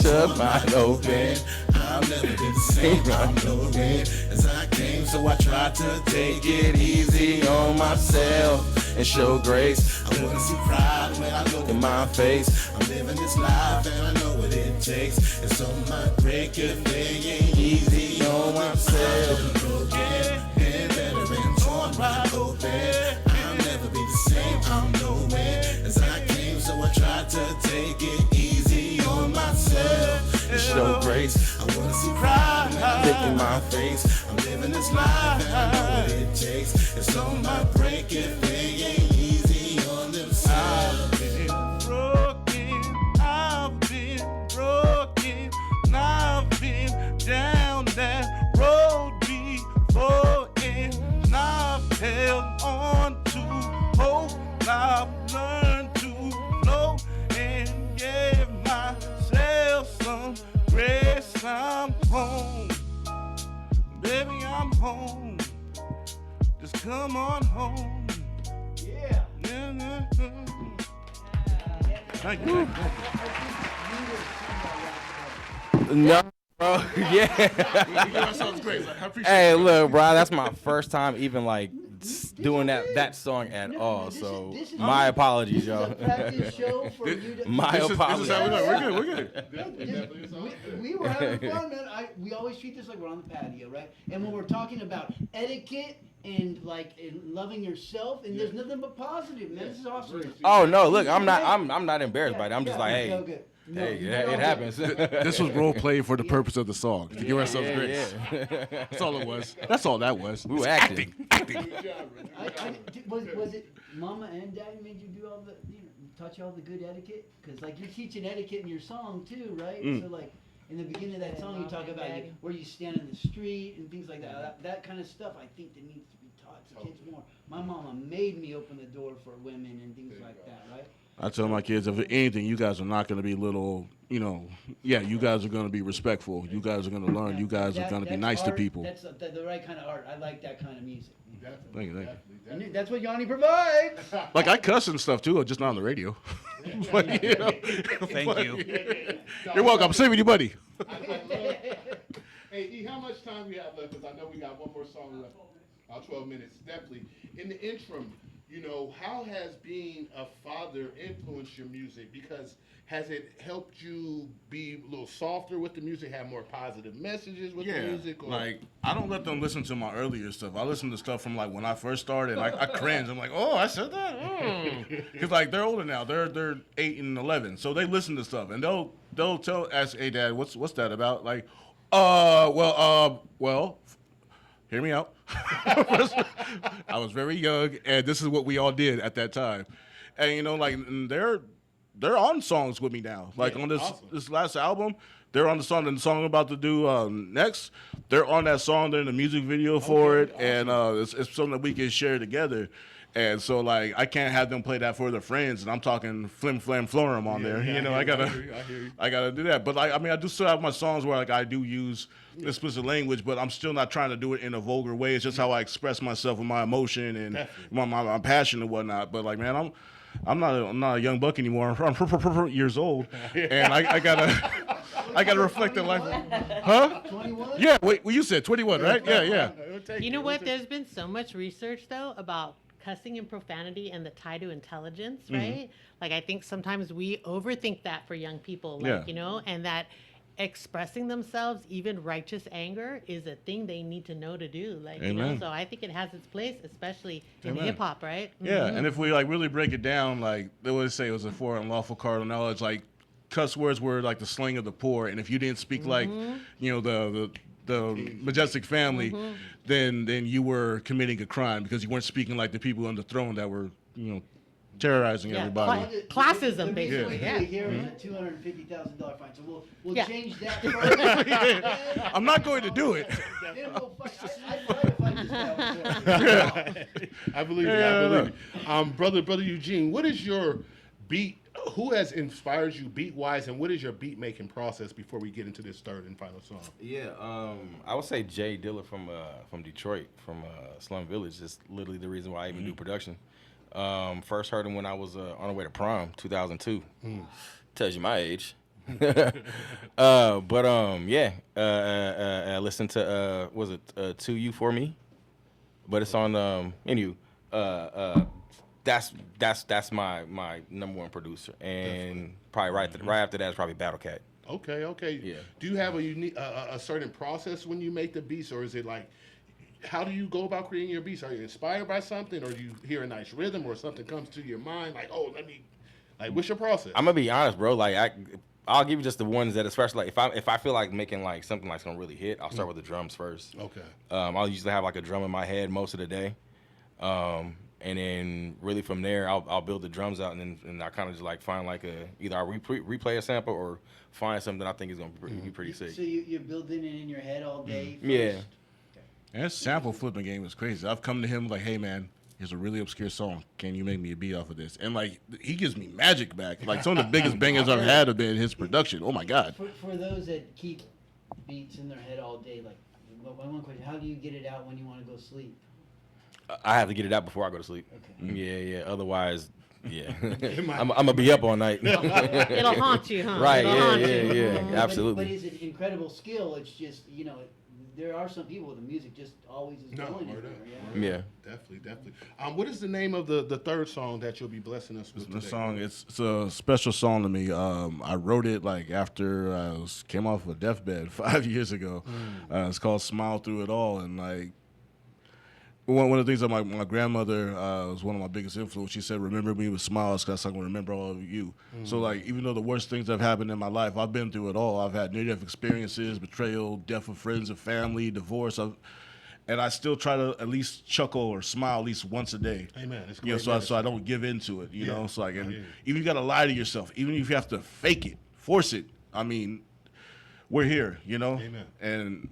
[SPEAKER 6] just my open.
[SPEAKER 1] I've never been the same, I'm loaded as I came, so I tried to take it easy on myself and show grace. I wanna see pride when I look in my face. I'm living this life and I know what it takes, and so my break if they ain't easy on myself. Broken and better and torn wide open. I'll never be the same, I'm nowhere as I came, so I tried to take it easy on myself and show grace. I wanna see pride in my face. I'm living this life and I know what it takes, and so my break if they ain't easy on themselves.
[SPEAKER 2] I've been broken, I've been down that road before, and I've held on to hope. I've learned to flow and gave myself some grace. I'm home, baby, I'm home. Just come on home.
[SPEAKER 3] Yeah.
[SPEAKER 2] Yeah.
[SPEAKER 9] Thank you.
[SPEAKER 6] No, bro. Yeah.
[SPEAKER 9] That sounds great. I appreciate
[SPEAKER 6] Hey,
[SPEAKER 9] it.
[SPEAKER 6] look, bro, that's my first time even like doing that song at
[SPEAKER 3] No,
[SPEAKER 6] all.
[SPEAKER 3] this is-
[SPEAKER 6] So
[SPEAKER 3] this is-
[SPEAKER 6] my apologies,
[SPEAKER 3] This is
[SPEAKER 6] y'all.
[SPEAKER 3] a practice show for you to.
[SPEAKER 6] My
[SPEAKER 9] This is how we
[SPEAKER 6] apologies.
[SPEAKER 9] We're good.
[SPEAKER 3] We were having fun, man. We always treat this like we're on the patio, right? And when we're talking about etiquette and like and loving yourself, and there's nothing but positive, man. This is awesome.
[SPEAKER 6] Oh no, look, I'm not embarrassed by it. I'm just like,
[SPEAKER 3] Yeah,
[SPEAKER 6] hey,
[SPEAKER 3] good. No,
[SPEAKER 6] hey,
[SPEAKER 3] you're
[SPEAKER 6] it
[SPEAKER 3] all
[SPEAKER 6] happens.
[SPEAKER 9] This was role play for the purpose of the song, to give ourselves grace.
[SPEAKER 6] Yeah.
[SPEAKER 9] That's all it was. That's all that was.
[SPEAKER 6] We were acting.
[SPEAKER 3] Was it Mama and Daddy made you do all the, taught you all the good etiquette? Because like you're teaching etiquette in your song too, right? So like in the beginning of that song, you talk about where you stand in the street and things like that. That kind of stuff, I think that needs to be taught to kids more. My mama made me open the door for women and things like that, right?
[SPEAKER 9] I tell my kids, if anything, you guys are not going to be little, you guys are going to be respectful. You guys are going to learn. You guys are going to be
[SPEAKER 3] That's
[SPEAKER 9] nice to
[SPEAKER 3] art.
[SPEAKER 9] people.
[SPEAKER 3] That's the right kind of art. I like that kind of music.
[SPEAKER 9] Thank you.
[SPEAKER 3] And that's what Yanni provides.
[SPEAKER 9] Like, I cuss and stuff, too, just not on the radio. But,
[SPEAKER 5] Thank you.
[SPEAKER 9] You're welcome. I'm saving you money.
[SPEAKER 4] Hey, E, how much time we have left? Because I know we got one more song left. About 12 minutes. Definitely. In the interim, how has being a father influenced your music? Because has it helped you be a little softer with the music, have more positive messages with the music? Or?
[SPEAKER 9] Like, I don't let them listen to my earlier stuff. I listen to stuff from, like, when I first started. I cringe. I'm like, oh, I said that? Because, like, they're older now. They're 8 and 11. So they listen to stuff. And they'll ask, hey, Dad, what's that about? Like, well, hear me out. I was very young, and this is what we all did at that time. And they're on songs with me now. Like on this last album, they're on the song I'm about to do next. They're on that song. They're in the music video for it, awesome. And it's something that we can share together. And so, like, I can't have them play that for their friends, and I'm talking flim flam florum on there. I gotta do that. But I do still have my songs where like I do use explicit language, but I'm still not trying to do it in a vulgar way. It's just how I express myself with my emotion and my passion and whatnot. But like, man, I'm not a young buck anymore. I'm years old, and I gotta reflect in life. Huh? 21? Yeah. Wait. Well, you said 21, right? Yeah.
[SPEAKER 8] You know what? There's been so much research though about cussing and profanity and the tie to intelligence, right? Like I think sometimes we overthink that for young people, like and that expressing themselves, even righteous anger, is a thing they need to know to do. Like so I think it has its place, especially in hip hop, right?
[SPEAKER 9] Yeah, and if we like really break it down, like they would say it was a for unlawful carnal knowledge, like cuss words were like the slang of the poor, and if you didn't speak like the majestic family, then you were committing a crime because you weren't speaking like the people on the throne that were terrorizing
[SPEAKER 8] Yeah,
[SPEAKER 9] everybody.
[SPEAKER 8] classism,
[SPEAKER 3] The
[SPEAKER 8] basically,
[SPEAKER 3] reason
[SPEAKER 8] yeah.
[SPEAKER 3] we here is a $250,000 fine. So we'll
[SPEAKER 8] Yeah.
[SPEAKER 3] change that first.
[SPEAKER 9] I'm not going to do it.
[SPEAKER 3] Then we'll fight. I'd try to fight this guy before.
[SPEAKER 4] I believe it. I believe it. Brother Eugene, what is your beat? Who has inspired you beat wise, and what is your beat making process before we get into this third and final song?
[SPEAKER 6] Yeah, I would say Jay Dilla from Detroit, from Slum Village. Is literally the reason why I even do production. First heard him when I was on the way to prom, 2002. Tells you my age. I listened to was it To You For Me? But it's on anywho. That's my number one producer, and probably right after that is probably Battle Cat.
[SPEAKER 4] Okay.
[SPEAKER 6] Yeah.
[SPEAKER 4] Do you have a unique, a certain process when you make the beats, or is it like, how do you go about creating your beats? Are you inspired by something, or do you hear a nice rhythm, or something comes to your mind, like, oh, what's your process?
[SPEAKER 6] I'm gonna be honest, bro. Like I'll give you just the ones that, especially like if I feel like making like something like gonna really hit, I'll start with the drums first.
[SPEAKER 4] Okay.
[SPEAKER 6] I'll usually have like a drum in my head most of the day. And then really from there, I'll build the drums out, and I kind of just like find like either I replay a sample or find something I think is gonna be pretty sick.
[SPEAKER 3] So you're building it in your head all day first?
[SPEAKER 6] Yeah.
[SPEAKER 9] And that sample flipping game is crazy. I've come to him like, hey man, here's a really obscure song. Can you make me a beat off of this? And like, he gives me magic back. Like some of the biggest bangers I've had have been his production. Oh my God.
[SPEAKER 3] For those that keep beats in their head all day, like, one question: how do you get it out when you want to go sleep?
[SPEAKER 6] I have to get it out before I go to sleep.
[SPEAKER 3] Okay.
[SPEAKER 6] Yeah. Otherwise, yeah, I'm gonna be up all night.
[SPEAKER 8] It'll haunt you, huh?
[SPEAKER 6] Right?
[SPEAKER 8] It'll haunt you.
[SPEAKER 6] Yeah. Absolutely.
[SPEAKER 3] But it's an incredible skill. It's just, there are some people the music just always is going in there.
[SPEAKER 6] Yeah.
[SPEAKER 4] Definitely. What is the name of the third song that you'll be blessing us with
[SPEAKER 9] The
[SPEAKER 4] today?
[SPEAKER 9] song, it's a special song to me. I wrote it like after I came off a deathbed 5 years ago. It's called "Smile Through It All," and like one of the things that my grandmother was one of my biggest influence. She said, "Remember me with smiles, because I'm gonna remember all of you." So like, even though the worst things have happened in my life, I've been through it all. I've had near-death experiences, betrayal, death of friends and family, divorce. And I still try to at least chuckle or smile at least once a day.
[SPEAKER 4] Amen. It's
[SPEAKER 9] You know,
[SPEAKER 4] great
[SPEAKER 9] so I don't give into it. You know, it's like,
[SPEAKER 4] I
[SPEAKER 9] and
[SPEAKER 4] hear you.
[SPEAKER 9] even you got to lie to yourself, even if you have to fake it, force it. I mean, we're here. You know,
[SPEAKER 4] Amen.
[SPEAKER 9] and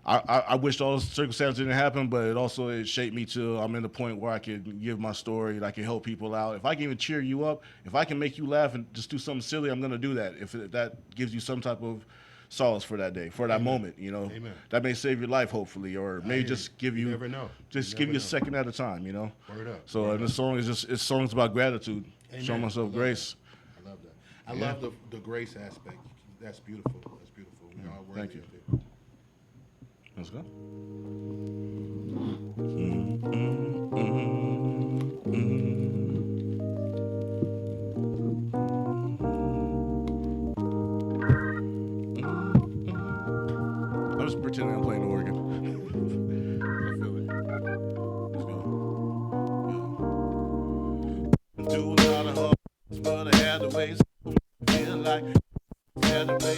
[SPEAKER 9] I wish all those circumstances didn't happen, but it shaped me to I'm in the point where I can give my story and I can help people out. If I can even cheer you up, if I can make you laugh and just do something silly, I'm gonna do that. If that gives you some type of solace for that day, for that moment,
[SPEAKER 4] Amen.
[SPEAKER 9] that may save your life, hopefully, or maybe
[SPEAKER 4] hear
[SPEAKER 9] just
[SPEAKER 4] you.
[SPEAKER 9] give you,
[SPEAKER 4] You never know.
[SPEAKER 9] just
[SPEAKER 4] You
[SPEAKER 9] give
[SPEAKER 4] never
[SPEAKER 9] you a
[SPEAKER 4] know.
[SPEAKER 9] second at a time,
[SPEAKER 4] Word up.
[SPEAKER 9] So,
[SPEAKER 4] Word
[SPEAKER 9] and the
[SPEAKER 4] up.
[SPEAKER 9] song is it's songs about gratitude,
[SPEAKER 4] Amen.
[SPEAKER 9] showing
[SPEAKER 4] I
[SPEAKER 9] myself
[SPEAKER 4] love
[SPEAKER 9] grace.
[SPEAKER 4] I love that. I love the grace aspect. That's beautiful. That's beautiful. We are worthy
[SPEAKER 9] Thank you.
[SPEAKER 4] of it.
[SPEAKER 9] Let's go. I'm just pretending I'm playing the organ. I feel it. Let's go. Do a lot of hard, but I had to wait. Feel like had to play,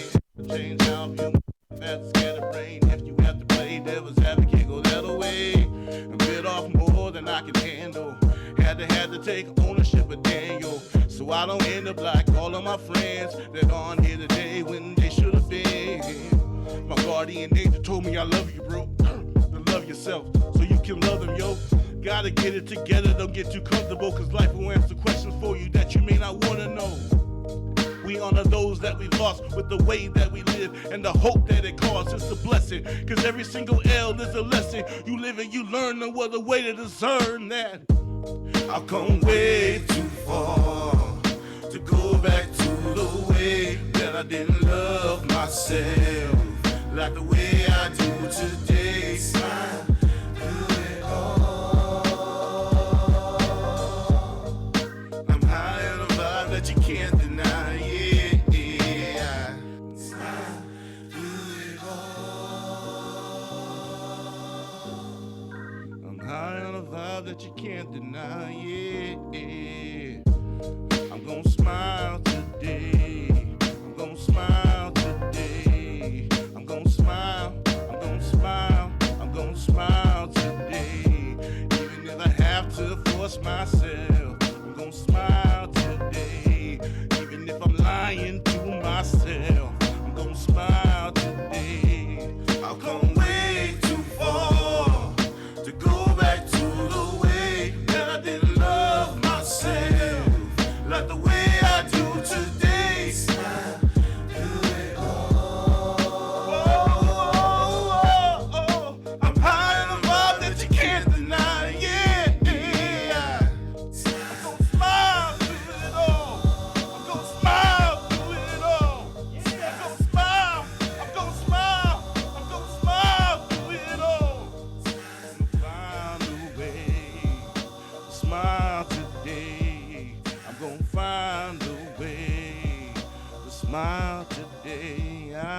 [SPEAKER 9] change how I'm human. Had to scare the brain. If you have to play devil's advocate, go that away. And bit off more than I can handle. Had to take ownership of Daniel, so I don't end up like all of my friends that aren't here today when they should have been. My guardian angel told me I love you, bro. To love yourself so you can love them, yo. Gotta get it together, don't get too comfortable, cause life will answer questions for you that you may not wanna know. We honor those that we lost with the way that we live and the hope that it caused. It's a blessing, cause every single L is a lesson. You live and you learn, no other way to discern that. I've come way too far to go back to the way that I didn't love myself like the way I do today. Smile through it all. I'm high on a vibe that you can't deny. Yeah. Smile through it all. I'm high on a vibe that you can't deny. Yeah. I'm gonna smile today. I'm gonna smile today. I'm gonna smile. I'm gonna smile. I'm gonna smile today. Even if I have to force myself, I'm gonna smile.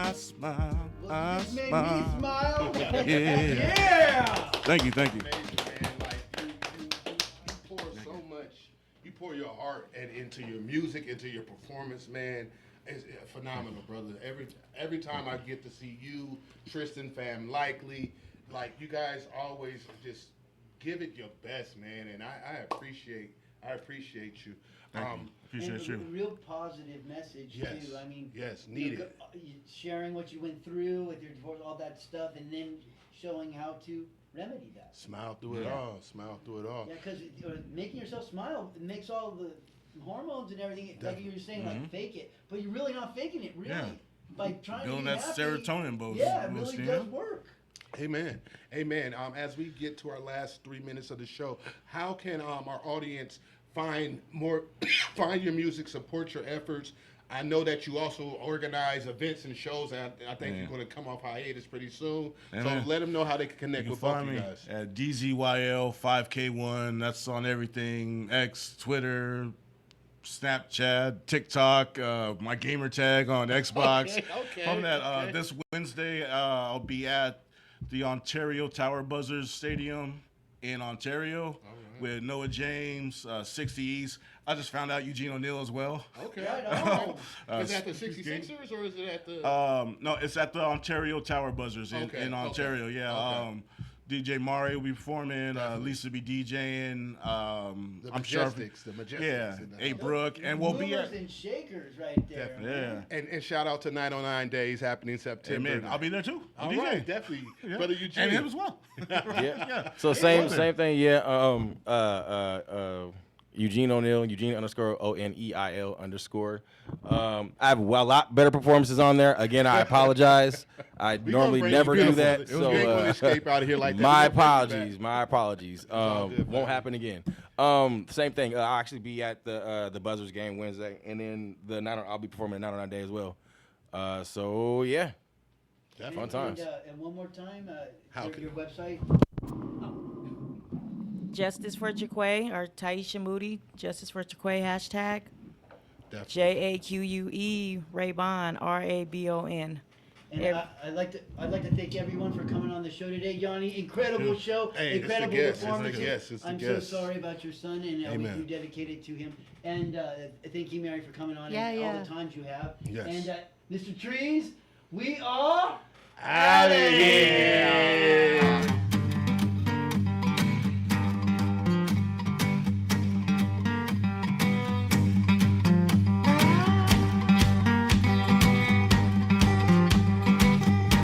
[SPEAKER 9] I smile, I
[SPEAKER 3] This made me
[SPEAKER 9] smile.
[SPEAKER 3] smile.
[SPEAKER 9] Yeah.
[SPEAKER 3] Yeah.
[SPEAKER 9] Thank you, thank you.
[SPEAKER 4] Amazing, man. Like you pour so much. You pour your heart and into your music, into your performance, man. It's phenomenal, brother. Every time I get to see you, Tristan, Fam, Likely, like you guys always just give it your best, man. And I appreciate you.
[SPEAKER 9] Thank you. Appreciate
[SPEAKER 3] And a
[SPEAKER 9] you.
[SPEAKER 3] real positive message
[SPEAKER 4] Yes.
[SPEAKER 3] too. I mean,
[SPEAKER 4] Yes,
[SPEAKER 3] you know,
[SPEAKER 4] needed.
[SPEAKER 3] sharing what you went through with your divorce, all that stuff, and then showing how to remedy that.
[SPEAKER 4] Smile through it all. Smile through it all.
[SPEAKER 3] Yeah, because making yourself smile it makes all the hormones and everything, like you were saying, like fake it, but you're really not faking it, really.
[SPEAKER 9] Yeah.
[SPEAKER 3] By trying
[SPEAKER 9] Building
[SPEAKER 3] to be
[SPEAKER 9] that
[SPEAKER 3] happy,
[SPEAKER 9] serotonin boost.
[SPEAKER 3] yeah, it really
[SPEAKER 9] you
[SPEAKER 3] does
[SPEAKER 9] know?
[SPEAKER 3] work.
[SPEAKER 4] Amen. Amen. As we get to our last 3 minutes of the show, how can our audience find your music, support your efforts? I know that you also organize events and shows, and I think you're going to come off hiatus pretty soon.
[SPEAKER 9] Yeah,
[SPEAKER 4] so
[SPEAKER 9] man.
[SPEAKER 4] let them know how they can connect
[SPEAKER 9] You
[SPEAKER 4] with
[SPEAKER 9] can
[SPEAKER 4] both
[SPEAKER 9] find
[SPEAKER 4] of you
[SPEAKER 9] me
[SPEAKER 4] guys.
[SPEAKER 9] at DZYL5K1. That's on everything: X, Twitter, Snapchat, TikTok, my gamer tag on Xbox.
[SPEAKER 4] Okay,
[SPEAKER 9] From that,
[SPEAKER 4] okay.
[SPEAKER 9] this Wednesday, I'll be at the Ontario Tower Buzzers Stadium in Ontario with Noah James, 60 East. I just found out Eugene O'Neill as well.
[SPEAKER 4] Okay.
[SPEAKER 3] Right on.
[SPEAKER 4] Is it at the 66ers or is it at the...
[SPEAKER 9] No, it's at the Ontario Tower Buzzers in,
[SPEAKER 4] Okay,
[SPEAKER 9] in Ontario.
[SPEAKER 4] okay,
[SPEAKER 9] Yeah.
[SPEAKER 4] okay.
[SPEAKER 9] DJ Mari will be performing. Lisa be DJing.
[SPEAKER 4] the
[SPEAKER 9] I'm sure.
[SPEAKER 4] Majestics. The Majestics.
[SPEAKER 9] Yeah.
[SPEAKER 4] in the
[SPEAKER 9] A
[SPEAKER 4] house.
[SPEAKER 9] Brooke, and we'll be
[SPEAKER 3] Movers
[SPEAKER 9] at.
[SPEAKER 3] and shakers right there.
[SPEAKER 9] Definitely,
[SPEAKER 3] man.
[SPEAKER 9] yeah.
[SPEAKER 4] And shout out to 909 Days happening September.
[SPEAKER 9] Amen. I'll be there too.
[SPEAKER 4] All
[SPEAKER 9] DJ.
[SPEAKER 4] right, definitely.
[SPEAKER 9] Yeah.
[SPEAKER 4] Brother Eugene.
[SPEAKER 9] And him as well.
[SPEAKER 6] Yeah. So same thing. Yeah. Eugene O'Neill, Eugene_ONEIL_. I have a lot better performances on there. Again, I apologize. I
[SPEAKER 4] We
[SPEAKER 6] normally
[SPEAKER 4] gonna bring
[SPEAKER 6] never
[SPEAKER 4] you
[SPEAKER 6] do
[SPEAKER 4] back.
[SPEAKER 6] that.
[SPEAKER 4] You ain't gonna escape out of here like that.
[SPEAKER 6] My
[SPEAKER 4] We gonna bring you
[SPEAKER 6] apologies.
[SPEAKER 4] back.
[SPEAKER 6] My apologies.
[SPEAKER 4] all good,
[SPEAKER 6] Won't
[SPEAKER 4] man.
[SPEAKER 6] happen again. Same thing. I'll actually be at the Buzzards game Wednesday, and then I'll be performing at 909 Day as well. So yeah.
[SPEAKER 4] Definitely.
[SPEAKER 6] Fun times.
[SPEAKER 3] And one more time,
[SPEAKER 4] How
[SPEAKER 3] your,
[SPEAKER 4] can-
[SPEAKER 3] your website.
[SPEAKER 7] Justice for Jaquay or Taisha Moody, Justice for Jaquay hashtag.
[SPEAKER 4] Definitely.
[SPEAKER 7] JAQUE Raybon RABON.
[SPEAKER 3] And
[SPEAKER 7] Ev-
[SPEAKER 3] I'd like to thank everyone for coming on the show today, Yanni. Incredible show,
[SPEAKER 4] Hey, it's the
[SPEAKER 3] incredible
[SPEAKER 4] guest, it's the
[SPEAKER 3] performance.
[SPEAKER 4] guest, it's the
[SPEAKER 3] I'm
[SPEAKER 4] guest.
[SPEAKER 3] so sorry about your son, and
[SPEAKER 4] Amen.
[SPEAKER 3] you dedicated to him. And thank you, Mary, for coming on
[SPEAKER 7] Yeah,
[SPEAKER 3] and all
[SPEAKER 7] yeah.
[SPEAKER 3] the times you have.
[SPEAKER 4] Yes.
[SPEAKER 3] And Mr. Trees, we are
[SPEAKER 4] Out of here.